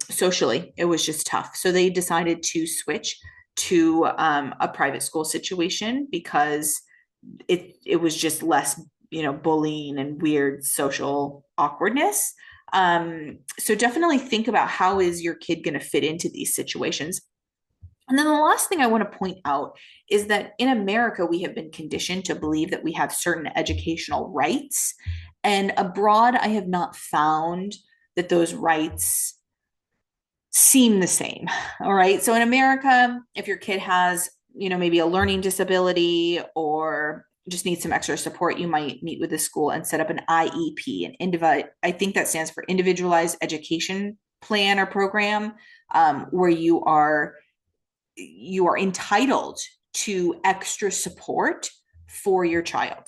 A: Socially, it was just tough. So they decided to switch to a private school situation because it was just less, bullying and weird social awkwardness. So definitely think about how is your kid going to fit into these situations. And then the last thing I want to point out is that in America, we have been conditioned to believe that we have certain educational rights. And abroad, I have not found that those rights seem the same. All right. So in America, if your kid has, maybe a learning disability or just needs some extra support, you might meet with the school and set up an IEP, I think that stands for Individualized Education Plan or Program, where you are entitled to extra support for your child.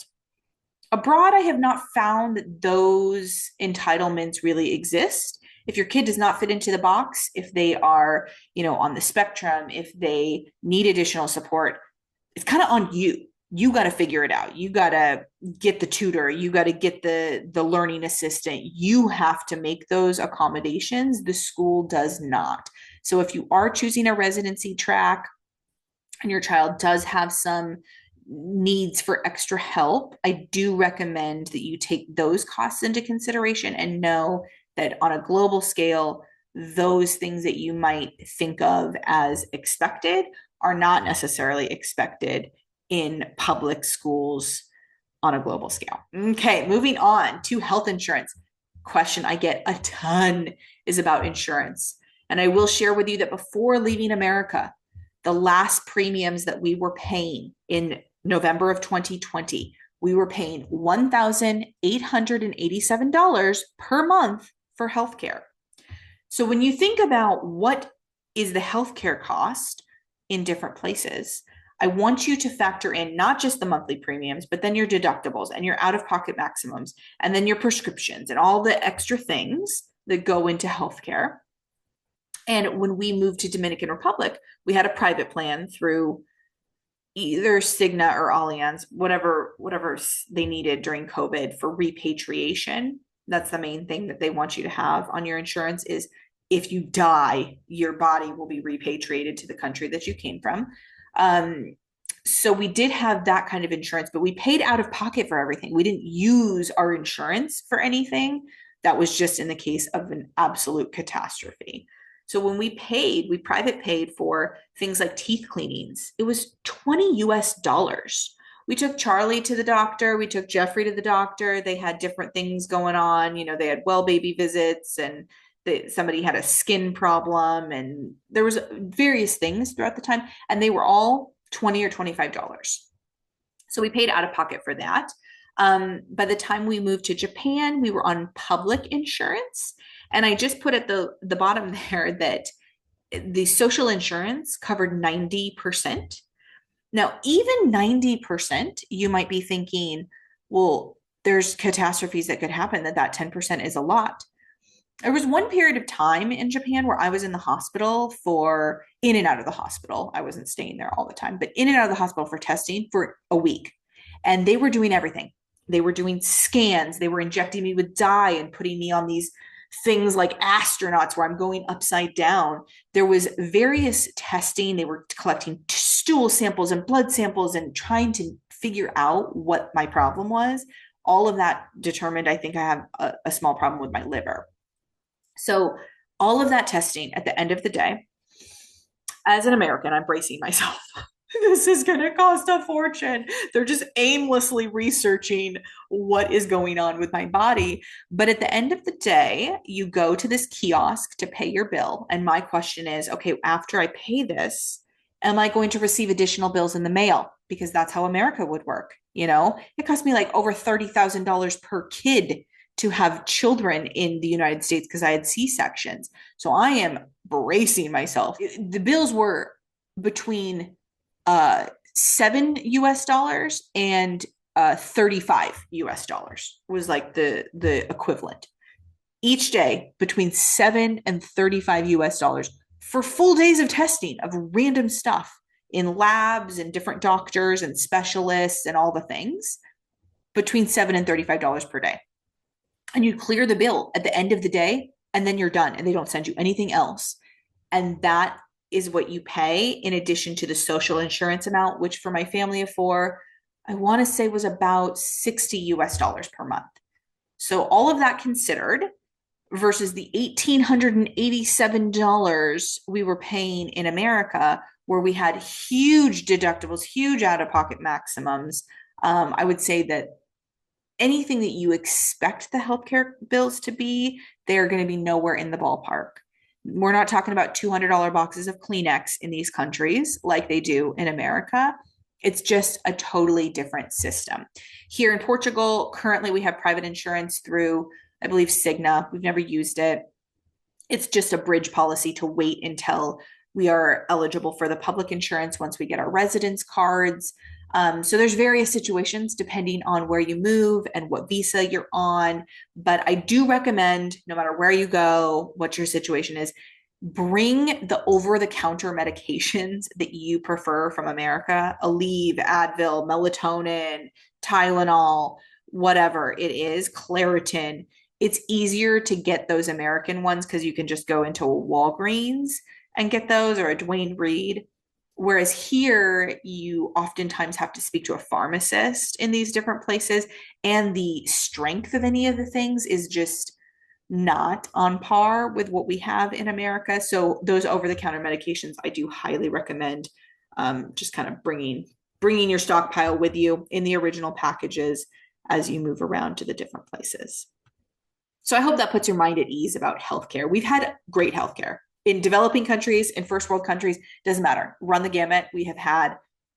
A: Abroad, I have not found that those entitlements really exist. If your kid does not fit into the box, if they are, on the spectrum, if they need additional support, it's kind of on you. You got to figure it out. You got to get the tutor. You got to get the learning assistant. You have to make those accommodations. The school does not. So if you are choosing a residency track and your child does have some needs for extra help, I do recommend that you take those costs into consideration and know that on a global scale, those things that you might think of as expected are not necessarily expected in public schools on a global scale. Okay, moving on to health insurance. Question I get a ton is about insurance. And I will share with you that before leaving America, the last premiums that we were paying in November of 2020, we were paying $1,887 per month for healthcare. So when you think about what is the healthcare cost in different places, I want you to factor in not just the monthly premiums, but then your deductibles and your out-of-pocket maximums, and then your prescriptions and all the extra things that go into healthcare. And when we moved to Dominican Republic, we had a private plan through either Cigna or Allianz, whatever they needed during COVID for repatriation. That's the main thing that they want you to have on your insurance is if you die, your body will be repatriated to the country that you came from. So we did have that kind of insurance, but we paid out of pocket for everything. We didn't use our insurance for anything. That was just in the case of an absolute catastrophe. So when we private paid for things like teeth cleanings. It was $20 US. We took Charlie to the doctor. We took Jeffrey to the doctor. They had different things going on. They had well baby visits, and somebody had a skin problem, and there was various things throughout the time, and they were all $20 or $25. So we paid out of pocket for that. By the time we moved to Japan, we were on public insurance. And I just put at the bottom there that the social insurance covered 90%. Now, even 90%, you might be thinking, well, there's catastrophes that could happen, that 10% is a lot. There was one period of time in Japan where I was in the hospital for in and out of the hospital. I wasn't staying there all the time, but in and out of the hospital for testing for a week. And they were doing everything. They were doing scans. They were injecting me with dye and putting me on these things like astronauts where I'm going upside down. There was various testing. They were collecting stool samples and blood samples and trying to figure out what my problem was. All of that determined, I think I have a small problem with my liver. So all of that testing at the end of the day, as an American, I'm bracing myself. This is going to cost a fortune. They're just aimlessly researching what is going on with my body. But at the end of the day, you go to this kiosk to pay your bill. And my question is, okay, after I pay this, am I going to receive additional bills in the mail? Because that's how America would work. You know, it cost me like over $30,000 per kid to have children in the United States because I had C-sections. So I am bracing myself. The bills were between 7 US dollars and 35 US dollars was like the equivalent. Each day between 7 and 35 US dollars for full days of testing of random stuff in labs and different doctors and specialists and all the things, between $7 and $35 per day. And you clear the bill at the end of the day, and then you're done, and they don't send you anything else. And that is what you pay in addition to the social insurance amount, which for my family of four, I want to say was about 60 US dollars per month. So all of that considered versus the $1,887 we were paying in America, where we had huge deductibles, huge out-of-pocket maximums. I would say that anything that you expect the healthcare bills to be, they're going to be nowhere in the ballpark. We're not talking about $200 boxes of Kleenex in these countries like they do in America. It's just a totally different system. Here in Portugal, currently we have private insurance through, I believe, Cigna. We've never used it. It's just a bridge policy to wait until we are eligible for the public insurance once we get our residence cards. So there's various situations depending on where you move and what visa you're on. But I do recommend, no matter where you go, what your situation is, bring the over-the-counter medications that you prefer from America: Aleve, Advil, melatonin, Tylenol, whatever it is, Claritin. It's easier to get those American ones because you can just go into a Walgreens and get those, or a Dwayne Reed. Whereas here, you oftentimes have to speak to a pharmacist in these different places, and the strength of any of the things is just not on par with what we have in America. So those over-the-counter medications, I do highly recommend just kind of bringing your stockpile with you in the original packages as you move around to the different places. So I hope that puts your mind at ease about healthcare. We've had great healthcare. In developing countries, in first world countries, doesn't matter. Run the gamut. We have had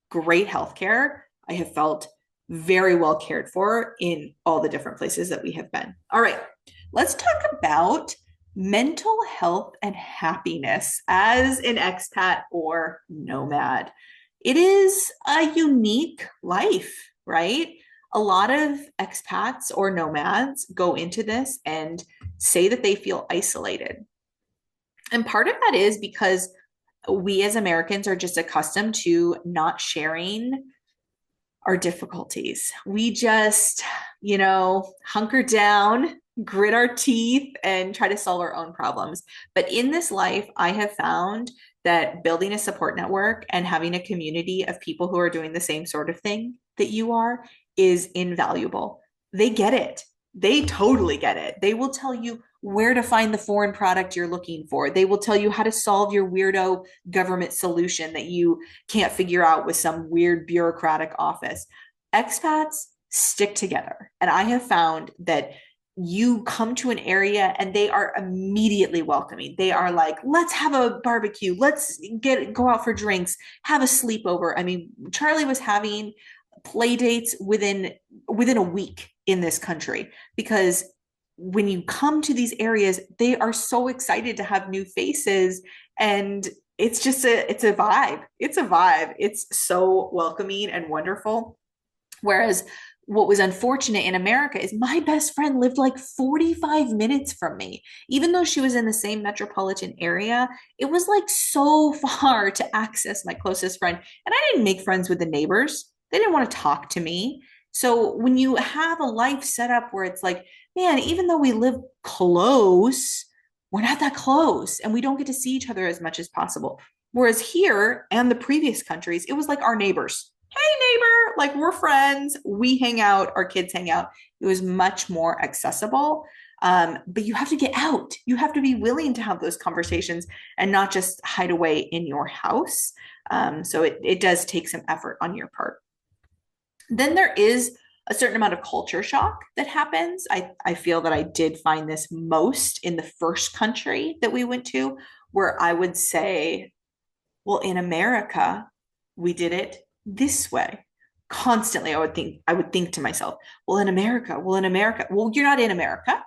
A: great healthcare. I have felt very well cared for in all the different places that we have been. All right, let's talk about mental health and happiness as an expat or nomad. It is a unique life, right? A lot of expats or nomads go into this and say that they feel isolated. And part of that is because we as Americans are just accustomed to not sharing our difficulties. We just, hunker down, grit our teeth, and try to solve our own problems. But in this life, I have found that building a support network and having a community of people who are doing the same sort of thing that you are is invaluable. They get it. They totally get it. They will tell you where to find the foreign product you're looking for. They will tell you how to solve your weirdo government solution that you can't figure out with some weird bureaucratic office. Expats stick together. And I have found that you come to an area and they are immediately welcoming. They are like, let's have a barbecue. Let's go out for drinks, have a sleepover. I mean, Charlie was having play dates within a week in this country, because when you come to these areas, they are so excited to have new faces And it's a vibe. It's a vibe. It's so welcoming and wonderful. Whereas what was unfortunate in America is my best friend lived like 45 minutes from me. Even though she was in the same metropolitan area, it was like so far to access my closest friend. And I didn't make friends with the neighbors. They didn't want to talk to me. So when you have a life set up where it's like, man, even though we live close, we're not that close and we don't get to see each other as much as possible. Whereas here and the previous countries, it was like our neighbors. Hey, neighbor, like we're friends. We hang out, our kids hang out. It was much more accessible. But you have to get out. You have to be willing to have those conversations and not just hide away in your house. So it does take some effort on your part. Then there is a certain amount of culture shock that happens. I feel that I did find this most in the first country that we went to, where I would say, well, in America, we did it this way. Constantly, I would think to myself, well, in America, well, you're not in America.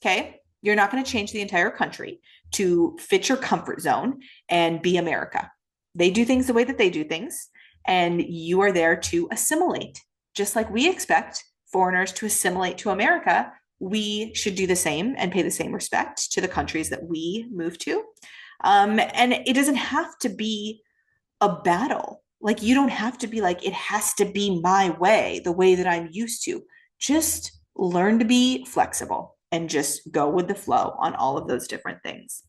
A: Okay. You're not going to change the entire country to fit your comfort zone and be America. They do things the way that they do things, and you are there to assimilate. Just like we expect foreigners to assimilate to America, we should do the same and pay the same respect to the countries that we move to. And it doesn't have to be a battle. Like, you don't have to be like, it has to be my way, the way that I'm used to. Just learn to be flexible and just go with the flow on all of those different things.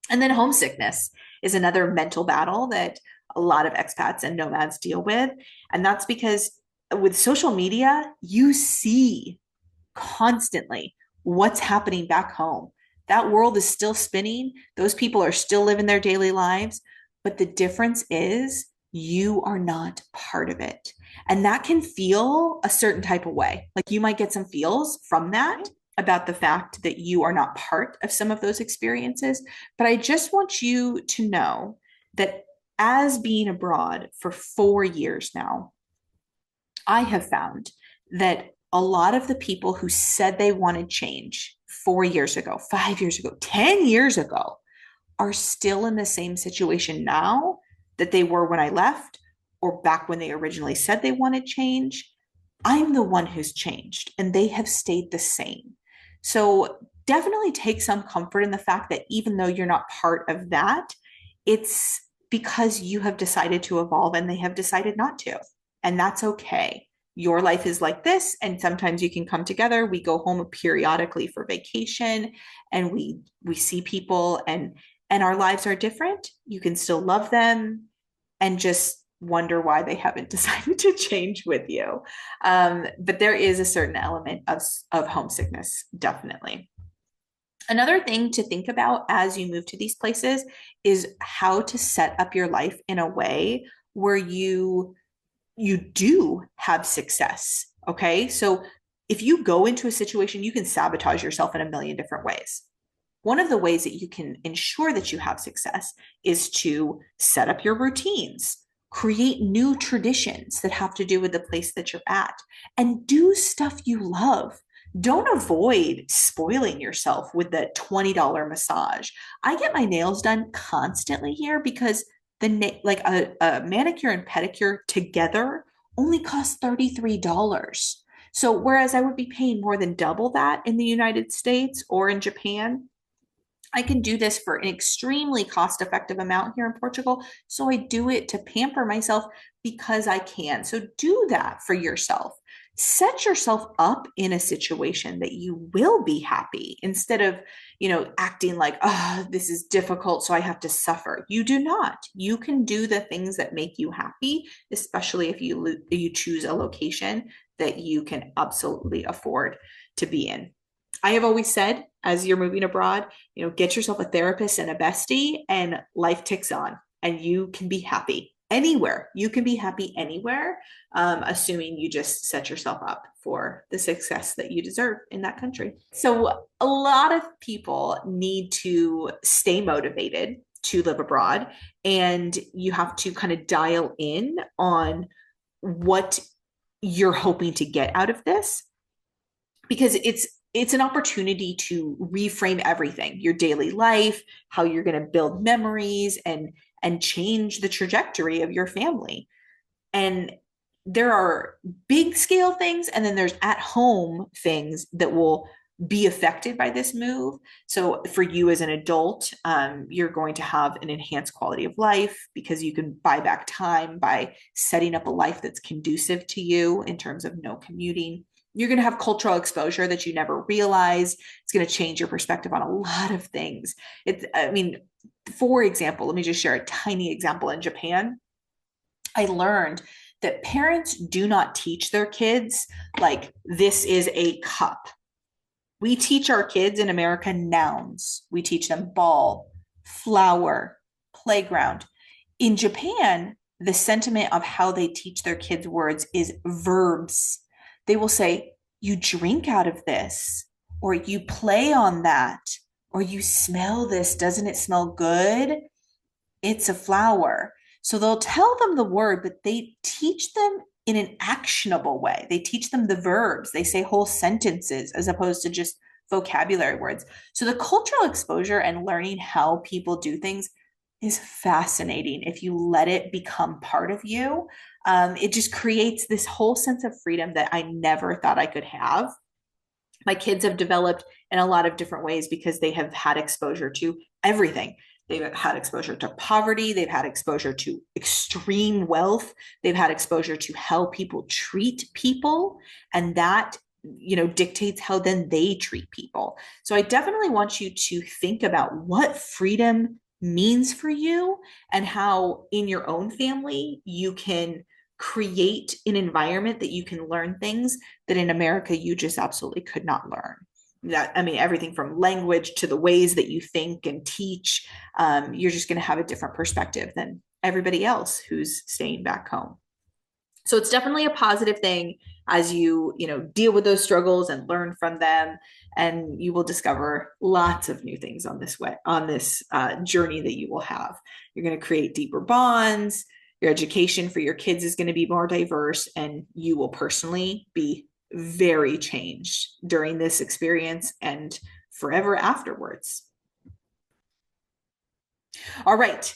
A: And then homesickness is another mental battle that a lot of expats and nomads deal with. And that's because with social media, you see constantly what's happening back home. That world is still spinning. Those people are still living their daily lives. But the difference is you are not part of it. And that can feel a certain type of way. Like, you might get some feels from that about the fact that you are not part of some of those experiences. But I just want you to know that as being abroad for 4 years now, I have found that a lot of the people who said they wanted change 4 years ago, 5 years ago, 10 years ago, are still in the same situation now that they were when I left or back when they originally said they wanted change. I'm the one who's changed and they have stayed the same. So definitely take some comfort in the fact that even though you're not part of that, it's because you have decided to evolve and they have decided not to. And that's okay. Your life is like this, and sometimes you can come together. We go home periodically for vacation, and we see people, and our lives are different. You can still love them and just wonder why they haven't decided to change with you. But there is a certain element of homesickness, definitely. Another thing to think about as you move to these places is how to set up your life in a way where you do have success. Okay. So if you go into a situation, you can sabotage yourself in a million different ways. One of the ways that you can ensure that you have success is to set up your routines, create new traditions that have to do with the place that you're at, and do stuff you love. Don't avoid spoiling yourself with the $20 massage. I get my nails done constantly here because like a manicure and pedicure together only costs $33. So whereas I would be paying more than double that in the United States or in Japan, I can do this for an extremely cost-effective amount here in Portugal. So I do it to pamper myself because I can. So do that for yourself. Set yourself up in a situation that you will be happy instead of, acting like, oh, this is difficult, so I have to suffer. You do not. You can do the things that make you happy, especially if you choose a location that you can absolutely afford to be in. I have always said, as you're moving abroad, get yourself a therapist and a bestie, and life ticks on, and you can be happy anywhere. You can be happy anywhere, assuming you just set yourself up for the success that you deserve in that country. So a lot of people need to stay motivated to live abroad, and you have to kind of dial in on what you're hoping to get out of this, because it's an opportunity to reframe everything, your daily life, how you're going to build memories and change the trajectory of your family. And there are big scale things, and then there's at home things that will be affected by this move. So for you as an adult, you're going to have an enhanced quality of life because you can buy back time by setting up a life that's conducive to you in terms of no commuting. You're going to have cultural exposure that you never realized. It's going to change your perspective on a lot of things. I mean, for example, let me just share a tiny example. In Japan, I learned that parents do not teach their kids, like, this is a cup. We teach our kids in America nouns. We teach them ball, flower, playground. In Japan, the sentiment of how they teach their kids words is verbs. They will say, you drink out of this, or you play on that, or you smell this. Doesn't it smell good? It's a flower. So they'll tell them the word, but they teach them in an actionable way. They teach them the verbs. They say whole sentences as opposed to just vocabulary words. So the cultural exposure and learning how people do things is fascinating if you let it become part of you. It just creates this whole sense of freedom that I never thought I could have. My kids have developed in a lot of different ways because they have had exposure to everything. They've had exposure to poverty. They've had exposure to extreme wealth. They've had exposure to how people treat people. And that, dictates how then they treat people. So I definitely want you to think about what freedom means for you and how in your own family you can create an environment that you can learn things that in America you just absolutely could not learn. That, I mean, everything from language to the ways that you think and teach, you're just going to have a different perspective than everybody else who's staying back home. So it's definitely a positive thing as you deal with those struggles and learn from them, and you will discover lots of new things on this journey that you will have. You're going to create deeper bonds. Your education for your kids is going to be more diverse, and you will personally be very changed during this experience and forever afterwards. All right.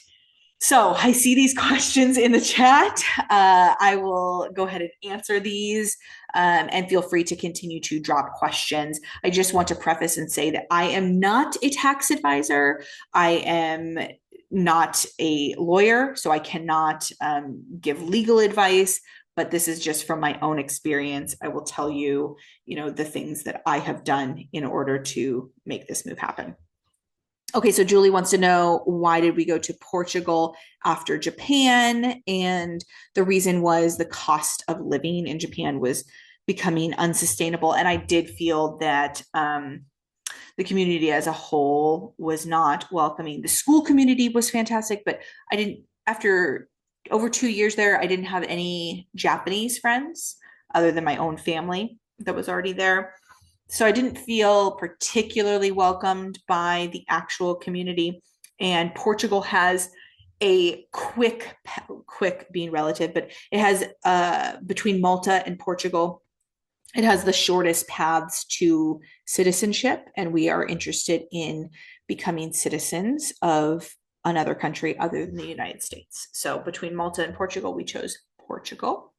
A: So I see these questions in the chat. I will go ahead and answer these, and feel free to continue to drop questions. I just want to preface and say that I am not a tax advisor. I am not a lawyer, so I cannot give legal advice, but this is just from my own experience. I will tell you, the things that I have done in order to make this move happen. Okay, so Julie wants to know, why did we go to Portugal after Japan? And the reason was the cost of living in Japan was becoming unsustainable. And I did feel that the community as a whole was not welcoming. The school community was fantastic, but after over 2 years there, I didn't have any Japanese friends other than my own family that was already there. So I didn't feel particularly welcomed by the actual community. And Portugal has a quick being relative, but it has between Malta and Portugal, it has the shortest paths to citizenship. And we are interested in becoming citizens of another country other than the United States. So between Malta and Portugal, we chose Portugal.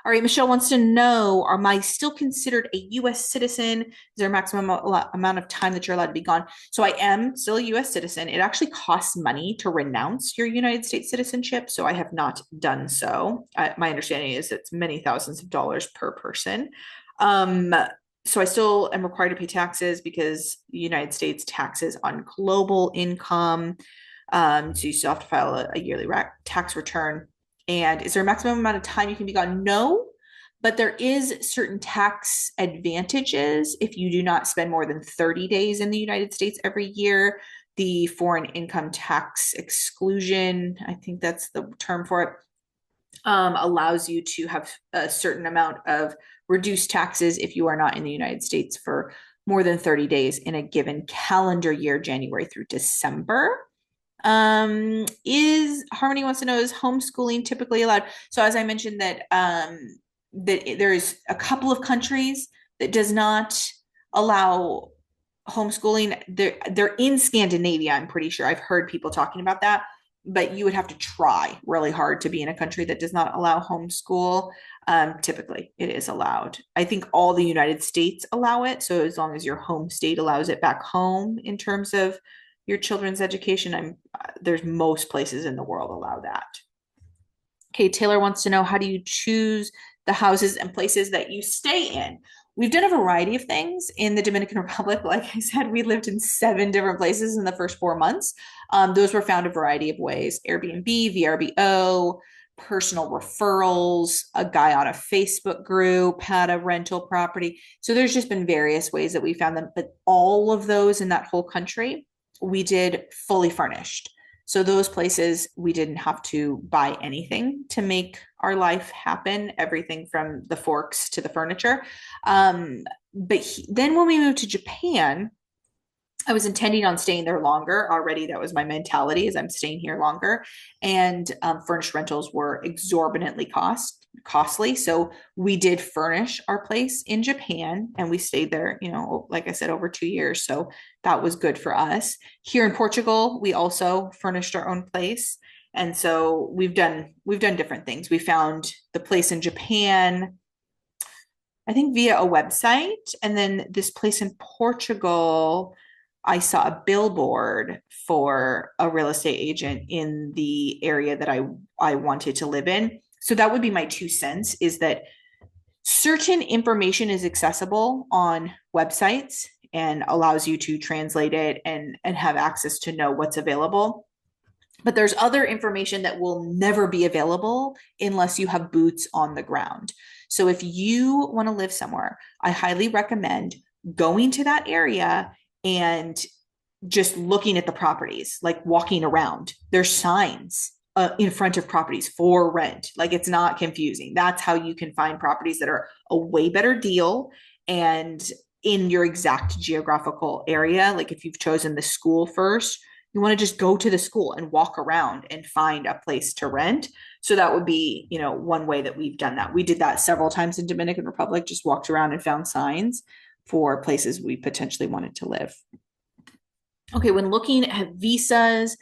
A: All right, Michelle wants to know, am I still considered a US citizen? Is there a maximum amount of time that you're allowed to be gone? So I am still a US citizen. It actually costs money to renounce your United States citizenship, so I have not done so. My understanding is it's many thousands of dollars per person. So I still am required to pay taxes because the United States taxes on global income. So you still have to file a yearly tax return. And is there a maximum amount of time you can be gone? No, but there is certain tax advantages if you do not spend more than 30 days in the United States every year. The foreign income tax exclusion, I think that's the term for it, allows you to have a certain amount of reduced taxes if you are not in the United States for more than 30 days in a given calendar year, January through December. Is Harmony wants to know, is homeschooling typically allowed? So as I mentioned that there is a couple of countries that does not allow homeschooling. They're in Scandinavia, I'm pretty sure. I've heard people talking about that, but you would have to try really hard to be in a country that does not allow homeschool. Typically, it is allowed. I think all the United States allow it. So as long as your home state allows it back home in terms of your children's education, there's most places in the world allow that. Okay, Taylor wants to know, how do you choose the houses and places that you stay in? We've done a variety of things in the Dominican Republic. Like I said, we lived in 7 different places in the first 4 months. Those were found a variety of ways: Airbnb, VRBO, personal referrals. A guy on a Facebook group had a rental property. So there's just been various ways that we found them, but all of those in that whole country, we did fully furnished. So those places, we didn't have to buy anything to make our life happen, everything from the forks to the furniture. Then when we moved to Japan, I was intending on staying there longer already. That was my mentality, is I'm staying here longer. And furnished rentals were exorbitantly costly. So we did furnish our place in Japan, and we stayed there, like I said, over 2 years. So that was good for us. Here in Portugal, we also furnished our own place. And so we've done different things. We found the place in Japan, I think via a website. And then this place in Portugal, I saw a billboard for a real estate agent in the area that I wanted to live in. So that would be my 2 cents, is that certain information is accessible on websites and allows you to translate it and have access to know what's available. But there's other information that will never be available unless you have boots on the ground. So if you want to live somewhere, I highly recommend going to that area and just looking at the properties, like walking around. There's signs in front of properties for rent. Like, it's not confusing. That's how you can find properties that are a way better deal and in your exact geographical area. Like, if you've chosen the school first, you want to just go to the school and walk around and find a place to rent. So that would be, one way that we've done that. We did that several times in Dominican Republic, just walked around and found signs for places we potentially wanted to live. Okay, when looking at visas,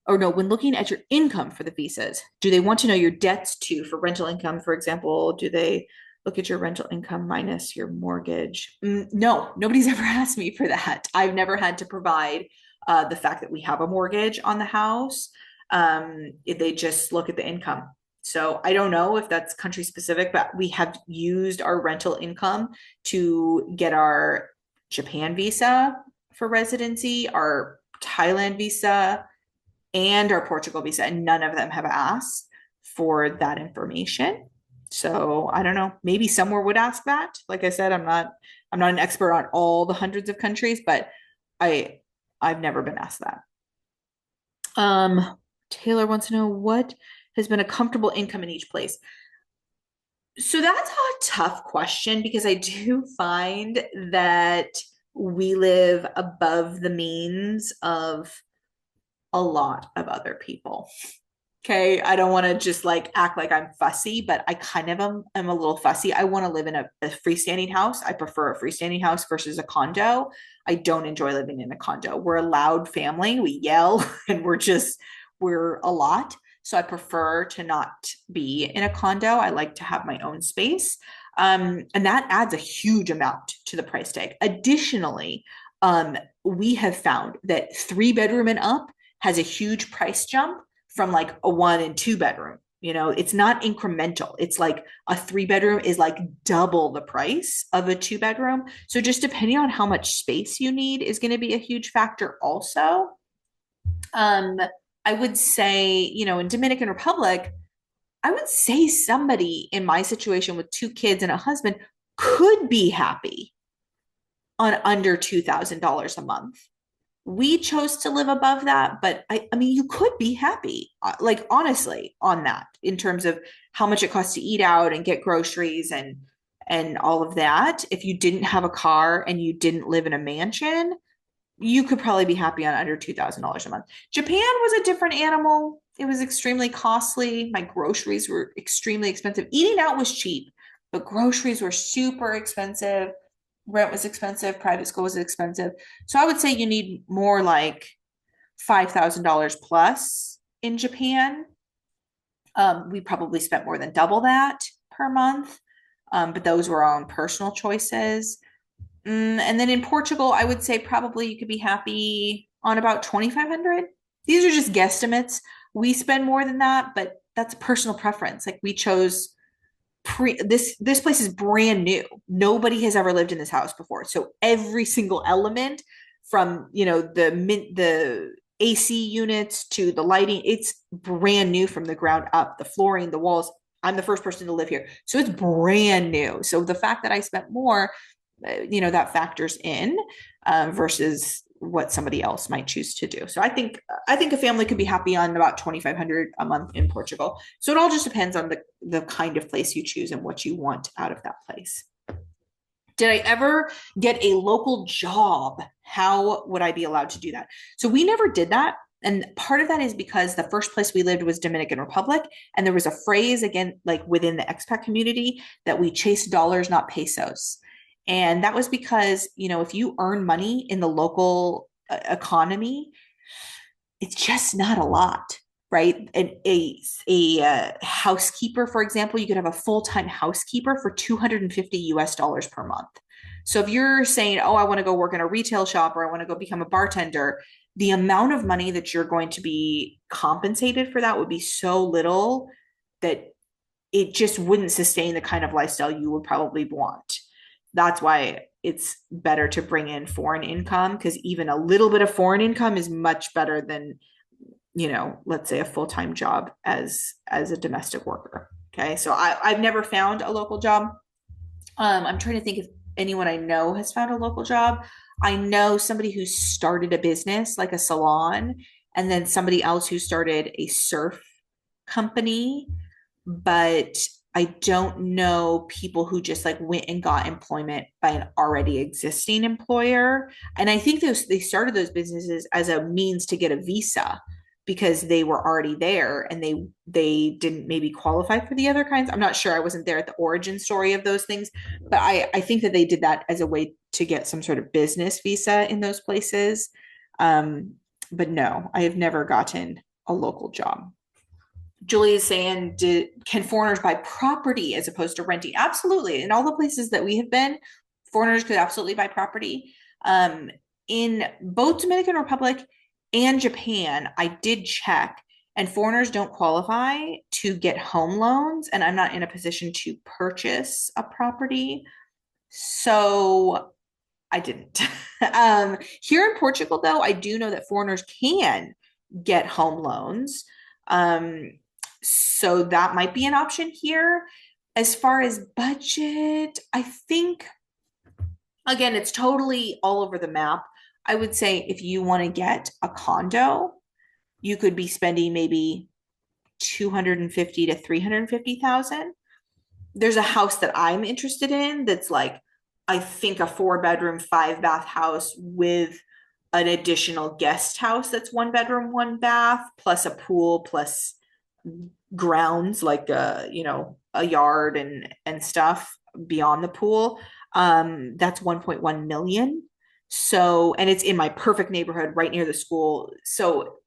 A: or no, when looking at your income for the visas, do they want to know your debts too? For rental income, for example, do they look at your rental income minus your mortgage? No, nobody's ever asked me for that. I've never had to provide the fact that we have a mortgage on the house. They just look at the income. So I don't know if that's country specific, but we have used our rental income to get our Japan visa for residency, our Thailand visa, and our Portugal visa, and none of them have asked for that information. So I don't know. Maybe somewhere would ask that. Like I said, I'm not an expert on all the hundreds of countries, but I've never been asked that. Taylor wants to know, what has been a comfortable income in each place. So that's a tough question, because I do find that we live above the means of a lot of other people. Okay, I don't want to just like act like I'm fussy, but I kind of am a little fussy. I want to live in a freestanding house. I prefer a freestanding house versus a condo. I don't enjoy living in a condo. We're a loud family. We yell and we're a lot. So I prefer to not be in a condo. I like to have my own space. And that adds a huge amount to the price tag. Additionally, we have found that 3 bedroom and up has a huge price jump from like a 1 and 2 bedroom. It's not incremental. It's like a 3 bedroom is like double the price of a 2 bedroom. So just depending on how much space you need is going to be a huge factor also. I would say, in Dominican Republic, I would say somebody in my situation with 2 kids and a husband could be happy on under $2,000 a month. We chose to live above that, but I mean, you could be happy, like honestly, on that, in terms of how much it costs to eat out and get groceries and all of that. If you didn't have a car and you didn't live in a mansion, you could probably be happy on under $2,000 a month. Japan was a different animal. It was extremely costly. My groceries were extremely expensive. Eating out was cheap, but groceries were super expensive. rent was expensive, private school was expensive. So I would say you need more like $5,000 plus in Japan. We probably spent more than double that per month, but those were our own personal choices. And then in Portugal, I would say probably you could be happy on about 2,500. These are just guesstimates. We spend more than that, but that's personal preference. Like we chose this place is brand new. Nobody has ever lived in this house before. So every single element from, the AC units to the lighting, it's brand new from the ground up. The flooring, the walls. I'm the first person to live here. So it's brand new. So the fact that I spent more, that factors in versus what somebody else might choose to do. So I think a family could be happy on about 2,500 a month in Portugal. So it all just depends on the kind of place you choose and what you want out of that place. Did I ever get a local job? How would I be allowed to do that? So we never did that. And part of that is because the first place we lived was Dominican Republic. And there was a phrase, again, like within the expat community, that we chase dollars, not pesos. And that was because, if you earn money in the local economy, it's just not a lot, right? A housekeeper, for example, you could have a full-time housekeeper for 250 US dollars per month. So if you're saying, oh, I want to go work in a retail shop or I want to go become a bartender, the amount of money that you're going to be compensated for that would be so little that it just wouldn't sustain the kind of lifestyle you would probably want. That's why it's better to bring in foreign income, because even a little bit of foreign income is much better than, let's say a full-time job as a domestic worker. Okay. So I've never found a local job. I'm trying to think if anyone I know has found a local job. I know somebody who started a business like a salon, and then somebody else who started a surf company, but I don't know people who just like went and got employment by an already existing employer. And I think they started those businesses as a means to get a visa because they were already there and they didn't maybe qualify for the other kinds. I'm not sure. I wasn't there at the origin story of those things, but I think that they did that as a way to get some sort of business visa in those places. But no, I have never gotten a local job. Julie is saying, can foreigners buy property as opposed to renting? Absolutely. In all the places that we have been, foreigners could absolutely buy property. In both Dominican Republic and Japan, I did check, and foreigners don't qualify to get home loans, and I'm not in a position to purchase a property. So I didn't. Here in Portugal, though, I do know that foreigners can get home loans. So that might be an option here. As far as budget, I think, again, it's totally all over the map. I would say if you want to get a condo, you could be spending maybe 250 to 350,000. There's a house that I'm interested in that's like, I think a 4-bedroom, 5-bath house with an additional guest house that's 1 bedroom, 1 bath, plus a pool, plus grounds like a yard and stuff beyond the pool. That's 1.1 million. So, and it's in my perfect neighborhood right near the school. So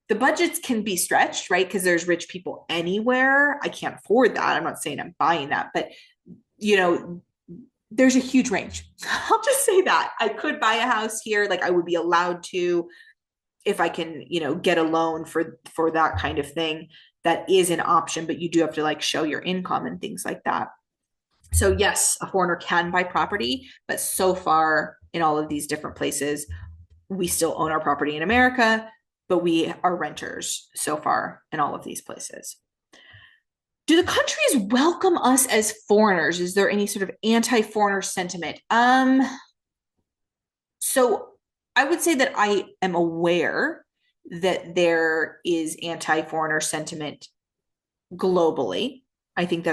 A: the budgets can be stretched, right? Because there's rich people anywhere. I can't afford that. I'm not saying I'm buying that, but you know, there's a huge range. I'll just say that I could buy a house here. Like I would be allowed to, if I can, get a loan for that kind of thing. That is an option, but you do have to like show your income and things like that. So yes, a foreigner can buy property, but so far in all of these different places, we still own our property in America, but we are renters so far in all of these places. Do the countries welcome us as foreigners? Is there any sort of anti-foreigner sentiment? So I would say that I am aware that there is anti-foreigner sentiment globally. I think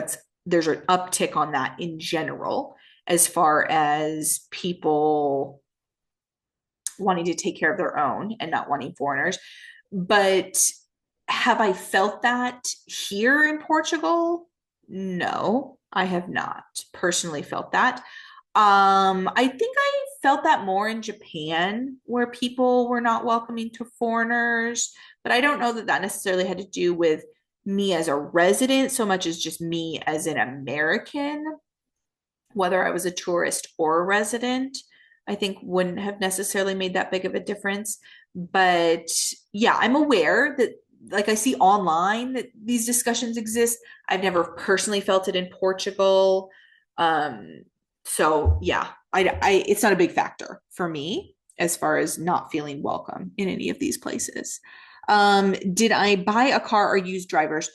A: there's an uptick on that in general, as far as people wanting to take care of their own and not wanting foreigners. But have I felt that here in Portugal? No, I have not personally felt that. I think I felt that more in Japan, where people were not welcoming to foreigners, but I don't know that that necessarily had to do with me as a resident so much as just me as an American, whether I was a tourist or a resident. I think wouldn't have necessarily made that big of a difference. But yeah, I'm aware that, like, I see online that these discussions exist. I've never personally felt it in Portugal. Um, so yeah, it's not a big factor for me as far as not feeling welcome in any of these places. Did I buy a car or use drivers?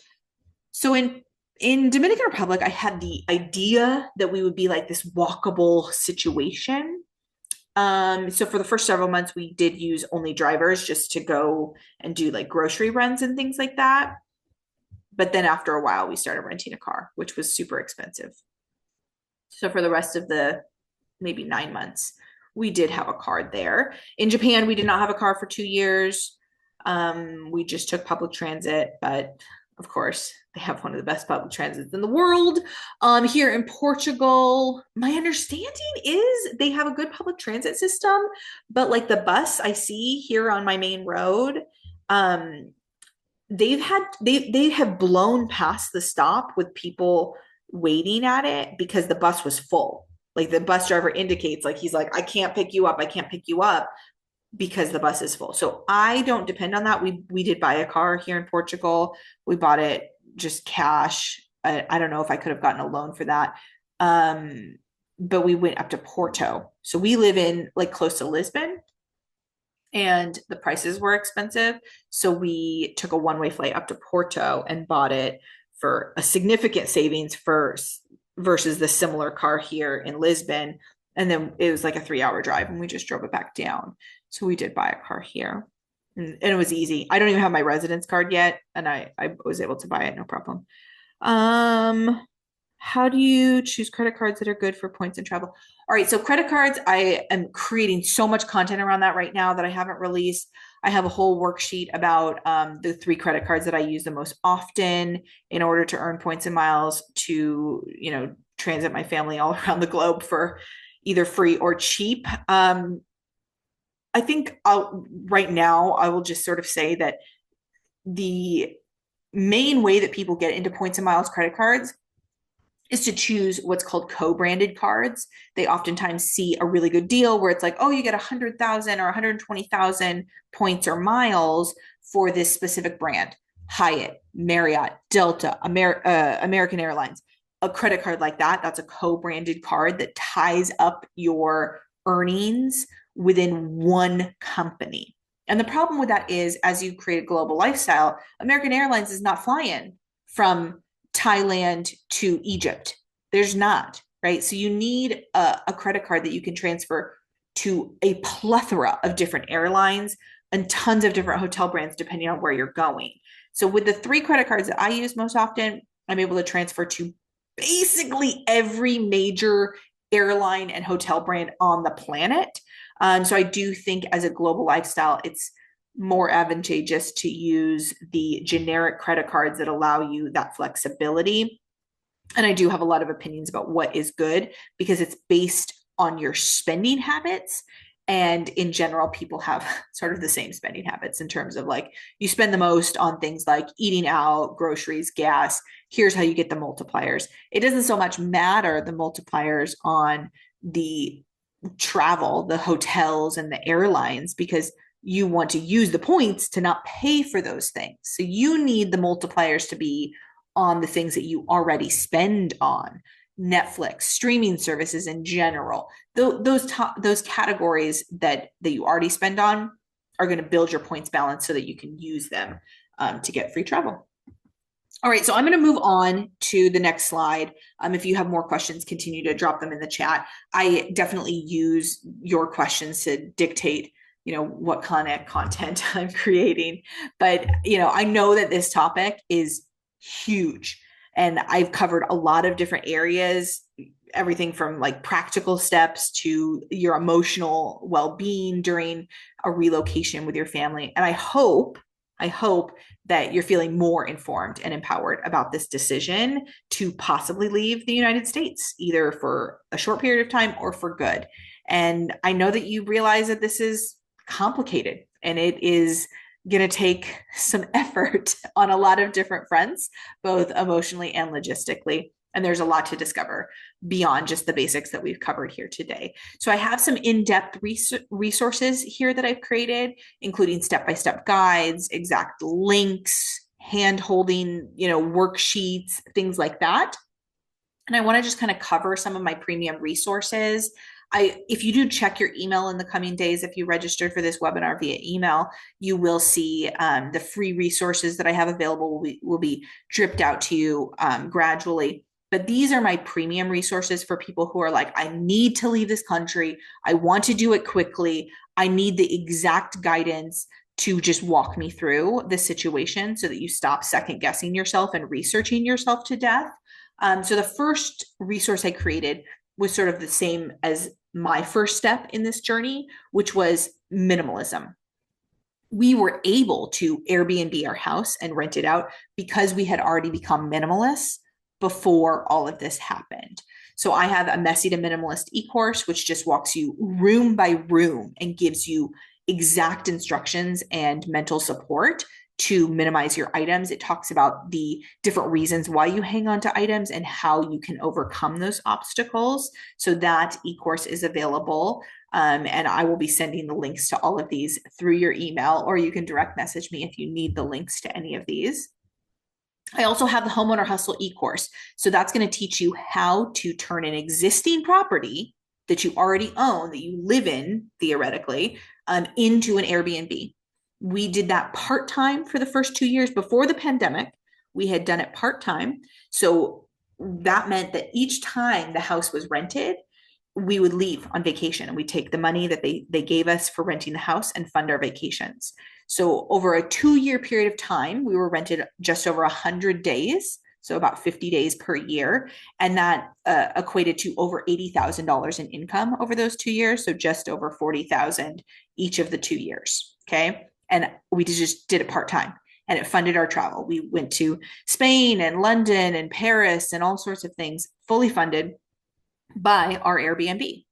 A: So in Dominican Republic, I had the idea that we would be like this walkable situation. So for the first several months, we did use only drivers just to go and do like grocery runs and things like that. But then after a while, we started renting a car, which was super expensive. So for the rest of the maybe 9 months, we did have a car there. In Japan, we did not have a car for 2 years. We just took public transit, but of course, they have one of the best public transits in the world. Here in Portugal, my understanding is they have a good public transit system, but like the bus I see here on my main road, um, they have blown past the stop with people waiting at it because the bus was full. Like the bus driver indicates, like he's like, I can't pick you up, I can't pick you up because the bus is full. So I don't depend on that. We did buy a car here in Portugal. We bought it just cash. I don't know if I could have gotten a loan for that. But we went up to Porto. So we live in like close to Lisbon, and the prices were expensive. So we took a one-way flight up to Porto and bought it for a significant savings versus the similar car here in Lisbon. And then it was like a 3-hour drive, and we just drove it back down. So we did buy a car here, and it was easy. I don't even have my residence card yet, and I was able to buy it, no problem. Um, how do you choose credit cards that are good for points and travel? All right, so credit cards, I am creating so much content around that right now that I haven't released. I have a whole worksheet about the 3 credit cards that I use the most often in order to earn points and miles to, transit my family all around the globe for either free or cheap. I think right now I will just sort of say that the main way that people get into points and miles credit cards is to choose what's called co-branded cards. They oftentimes see a really good deal where it's like, oh, you get 100,000 or 120,000 points or miles for this specific brand. Hyatt, Marriott, Delta, American Airlines. A credit card like that, that's a co-branded card that ties up your earnings within one company. And the problem with that is, as you create a global lifestyle, American Airlines is not flying from Thailand to Egypt. There's not, right? So you need a credit card that you can transfer to a plethora of different airlines and tons of different hotel brands depending on where you're going. So with the 3 credit cards that I use most often, I'm able to transfer to basically every major airline and hotel brand on the planet. So I do think as a global lifestyle, it's more advantageous to use the generic credit cards that allow you that flexibility. And I do have a lot of opinions about what is good because it's based on your spending habits. And in general, people have sort of the same spending habits in terms of like you spend the most on things like eating out, groceries, gas. Here's how you get the multipliers. It doesn't so much matter the multipliers on the travel, the hotels and the airlines, because you want to use the points to not pay for those things. So you need the multipliers to be on the things that you already spend on. Netflix, streaming services in general, those categories that you already spend on are going to build your points balance so that you can use them to get free travel. All right, so I'm going to move on to the next slide. If you have more questions, continue to drop them in the chat. I definitely use your questions to dictate, what kind of content I'm creating. But, I know that this topic is huge. And I've covered a lot of different areas, everything from like practical steps to your emotional well-being during a relocation with your family. And I hope I hope that you're feeling more informed and empowered about this decision to possibly leave the United States, either for a short period of time or for good. And I know that you realize that this is complicated and it is going to take some effort on a lot of different fronts, both emotionally and logistically. And there's a lot to discover beyond just the basics that we've covered here today. So I have some in-depth resources here that I've created, including step-by-step guides, exact links, hand-holding, worksheets, things like that. And I want to just kind of cover some of my premium resources. If you do check your email in the coming days, if you registered for this webinar via email, you will see the free resources that I have available will be dripped out to you gradually. But these are my premium resources for people who are like, I need to leave this country. I want to do it quickly. I need the exact guidance to just walk me through the situation so that you stop second guessing yourself and researching yourself to death. So the first resource I created was sort of the same as my first step in this journey, which was minimalism. We were able to Airbnb our house and rent it out because we had already become minimalists before all of this happened. So I have a Messy to Minimalist e-course, which just walks you room by room and gives you exact instructions and mental support to minimize your items. It talks about the different reasons why you hang on to items and how you can overcome those obstacles. So that e-course is available. And I will be sending the links to all of these through your email, or you can direct message me if you need the links to any of these. I also have the Homeowner Hustle e-course. So that's going to teach you how to turn an existing property that you already own, that you live in theoretically, into an Airbnb. We did that part-time for the first 2 years before the pandemic. We had done it part-time. So that meant that each time the house was rented, we would leave on vacation and we take the money that they gave us for renting the house and fund our vacations. So over a 2-year period of time, we were rented just over 100 days, so about 50 days per year. And that equated to over $80,000 in income over those 2 years. So just over 40,000 each of the 2 years. Okay. And we just did it part-time and it funded our travel. We went to Spain and London and Paris and all sorts of things, fully funded by our Airbnb.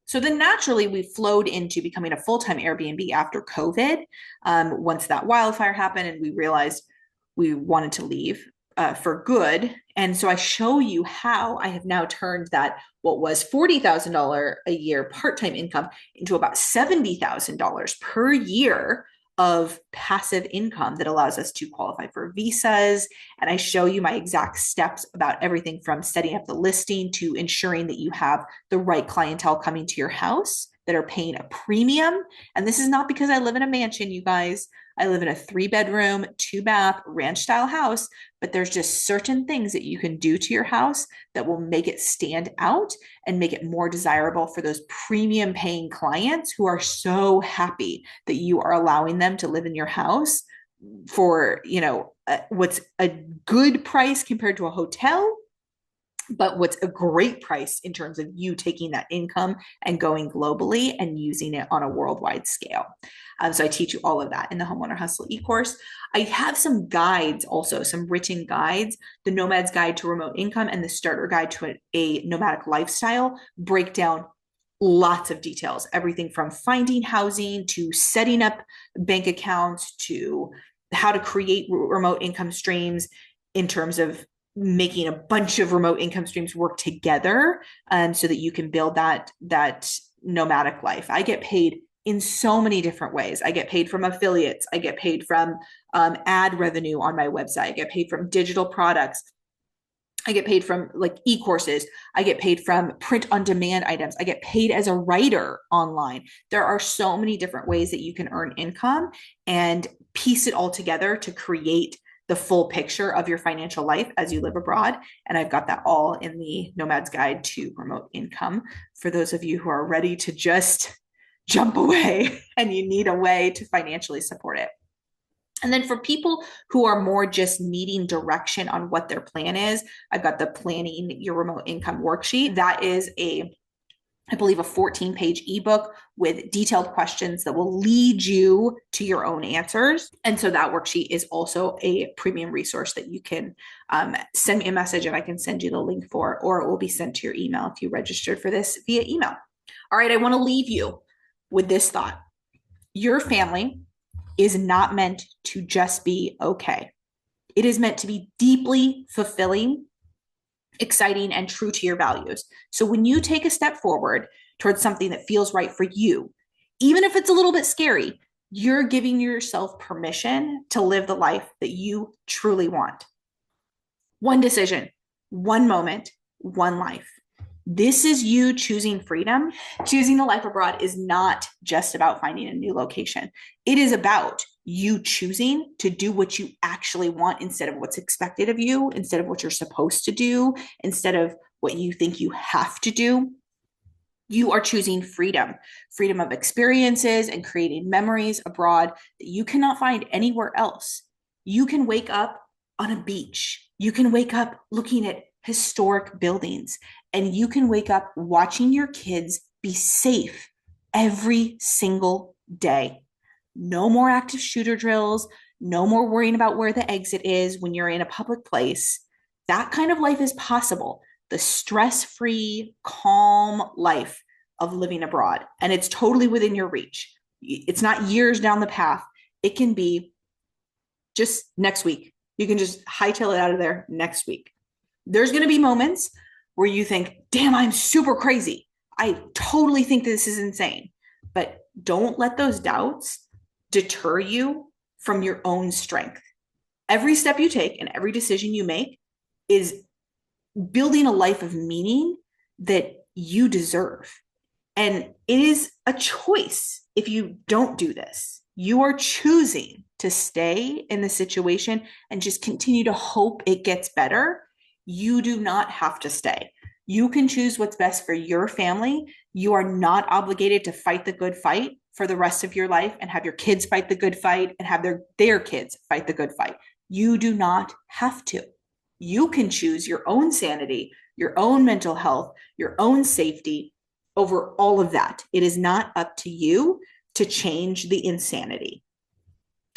A: So then naturally we flowed into becoming a full-time Airbnb after COVID. Once that wildfire happened and we realized we wanted to leave for good. And so I show you how I have now turned that what was $40,000 a year part-time income into about $70,000 per year of passive income that allows us to qualify for visas. And I show you my exact steps about everything from setting up the listing to ensuring that you have the right clientele coming to your house that are paying a premium. And this is not because I live in a mansion, you guys. I live in a 3-bedroom, 2-bath ranch style house, but there's just certain things that you can do to your house that will make it stand out and make it more desirable for those premium paying clients who are so happy that you are allowing them to live in your house for, what's a good price compared to a hotel, but what's a great price in terms of you taking that income and going globally and using it on a worldwide scale. So I teach you all of that in the Homeowner Hustle e-course. I have some guides also, some written guides. The Nomad's Guide to Remote Income and the Starter Guide to a Nomadic Lifestyle break down lots of details, everything from finding housing to setting up bank accounts to how to create remote income streams in terms of making a bunch of remote income streams work together so that you can build that nomadic life. I get paid in so many different ways. I get paid from affiliates. I get paid from ad revenue on my website. I get paid from digital products. I get paid from like e-courses. I get paid from print on demand items. I get paid as a writer online. There are so many different ways that you can earn income and piece it all together to create the full picture of your financial life as you live abroad. And I've got that all in the Nomad's Guide to Remote Income for those of you who are ready to just jump away and you need a way to financially support it. And then for people who are more just needing direction on what their plan is, I've got the Planning Your Remote Income worksheet. That is a I believe, a 14-page ebook with detailed questions that will lead you to your own answers. And so that worksheet is also a premium resource that you can send me a message and I can send you the link for, or it will be sent to your email if you registered for this via email. All right, I want to leave you with this thought. Your family is not meant to just be okay. It is meant to be deeply fulfilling, exciting, and true to your values. So when you take a step forward towards something that feels right for you, even if it's a little bit scary, you're giving yourself permission to live the life that you truly want. One decision, one moment, one life. This is you choosing freedom. Choosing a life abroad is not just about finding a new location. It is about you choosing to do what you actually want instead of what's expected of you, instead of what you're supposed to do, instead of what you think you have to do. You are choosing freedom, freedom of experiences and creating memories abroad that you cannot find anywhere else. You can wake up on a beach. You can wake up looking at historic buildings, and you can wake up watching your kids be safe every single day. No more active shooter drills, no more worrying about where the exit is when you're in a public place. That kind of life is possible. The stress-free, calm life of living abroad. And it's totally within your reach. It's not years down the path. It can be just next week. You can just hightail it out of there next week. There's going to be moments where you think, damn, I'm super crazy. I totally think this is insane. But don't let those doubts deter you from your own strength. Every step you take and every decision you make is building a life of meaning that you deserve. And it is a choice if you don't do this. You are choosing to stay in the situation and just continue to hope it gets better. You do not have to stay. You can choose what's best for your family. You are not obligated to fight the good fight for the rest of your life and have your kids fight the good fight and have their kids fight the good fight. You do not have to. You can choose your own sanity, your own mental health, your own safety over all of that. It is not up to you to change the insanity.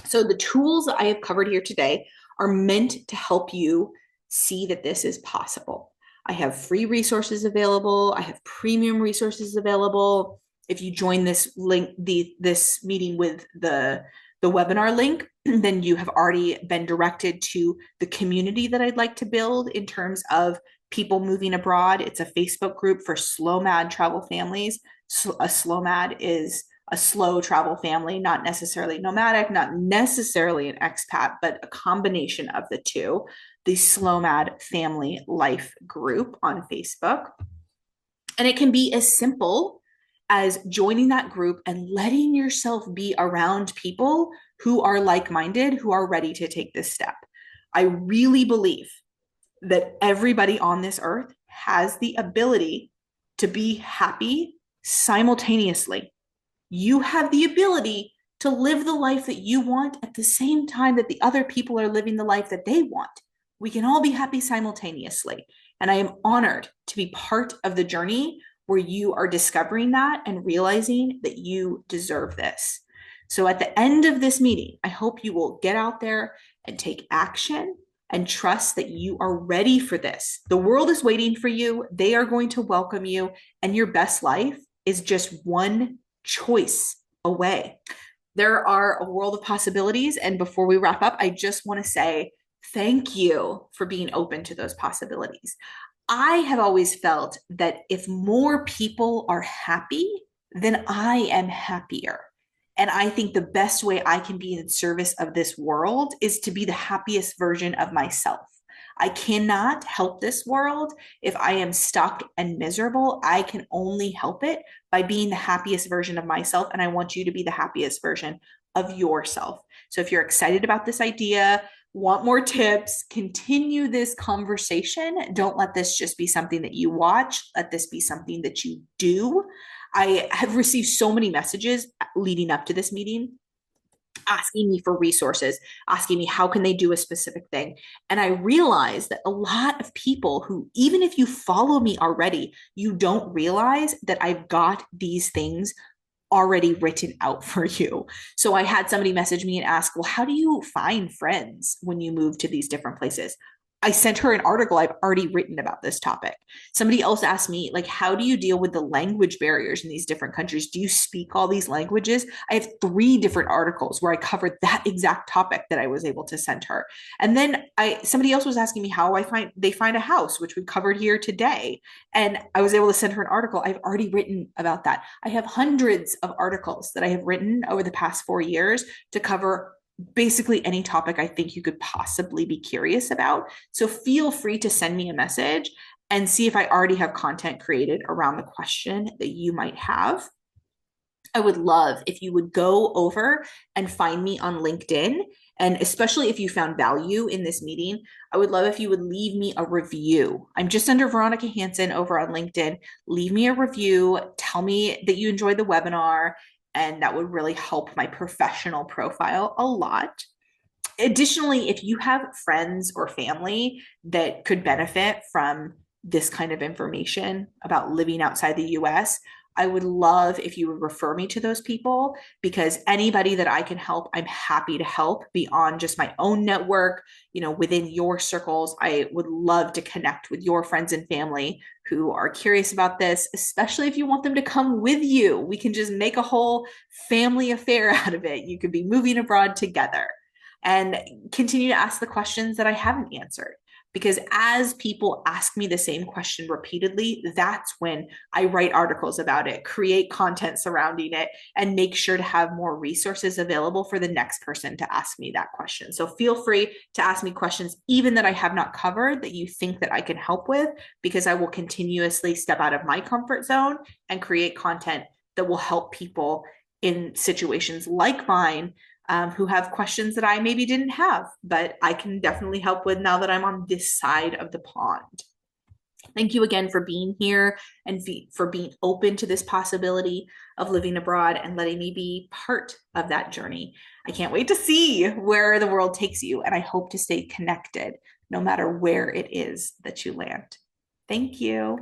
A: So the tools that I have covered here today are meant to help you see that this is possible. I have free resources available. I have premium resources available. If you join this link, this meeting with the webinar link, then you have already been directed to the community that I'd like to build in terms of people moving abroad. It's a Facebook group for SLOMAD travel families. A SLOMAD is a slow travel family, not necessarily nomadic, not necessarily an expat, but a combination of the two. The SLOMAD family life group on Facebook. And it can be as simple as joining that group and letting yourself be around people who are like-minded, who are ready to take this step. I really believe that everybody on this earth has the ability to be happy simultaneously. You have the ability to live the life that you want at the same time that the other people are living the life that they want. We can all be happy simultaneously. And I am honored to be part of the journey where you are discovering that and realizing that you deserve this. So at the end of this meeting, I hope you will get out there and take action and trust that you are ready for this. The world is waiting for you. They are going to welcome you, and your best life is just one choice away. There are a world of possibilities. And before we wrap up, I just want to say thank you for being open to those possibilities. I have always felt that if more people are happy, then I am happier. And I think the best way I can be in service of this world is to be the happiest version of myself. I cannot help this world if I am stuck and miserable. I can only help it by being the happiest version of myself. And I want you to be the happiest version of yourself. So if you're excited about this idea, want more tips, continue this conversation. Don't let this just be something that you watch. Let this be something that you do. I have received so many messages leading up to this meeting asking me for resources, asking me how can they do a specific thing. And I realized that a lot of people who, even if you follow me already, you don't realize that I've got these things already written out for you. So I had somebody message me and ask, well, how do you find friends when you move to these different places? I sent her an article I've already written about this topic. Somebody else asked me, like, how do you deal with the language barriers in these different countries? Do you speak all these languages? I have 3 different articles where I covered that exact topic that I was able to send her. And then somebody else was asking me how they find a house, which we covered here today. And I was able to send her an article. I've already written about that. I have hundreds of articles that I have written over the past 4 years to cover basically any topic I think you could possibly be curious about. So feel free to send me a message and see if I already have content created around the question that you might have. I would love if you would go over and find me on LinkedIn. And especially if you found value in this meeting, I would love if you would leave me a review. I'm just under Veronica Hansen over on LinkedIn. Leave me a review. Tell me that you enjoyed the webinar, and that would really help my professional profile a lot. Additionally, if you have friends or family that could benefit from this kind of information about living outside the US, I would love if you would refer me to those people, because anybody that I can help, I'm happy to help beyond just my own network, within your circles. I would love to connect with your friends and family who are curious about this, especially if you want them to come with you. We can just make a whole family affair out of it. You could be moving abroad together and continue to ask the questions that I haven't answered. Because as people ask me the same question repeatedly, that's when I write articles about it, create content surrounding it, and make sure to have more resources available for the next person to ask me that question. So feel free to ask me questions, even that I have not covered, that you think that I can help with, because I will continuously step out of my comfort zone and create content that will help people in situations like mine, who have questions that I maybe didn't have, but I can definitely help with now that I'm on this side of the pond. Thank you again for being here and for being open to this possibility of living abroad and letting me be part of that journey. I can't wait to see where the world takes you, and I hope to stay connected no matter where it is that you land. Thank you.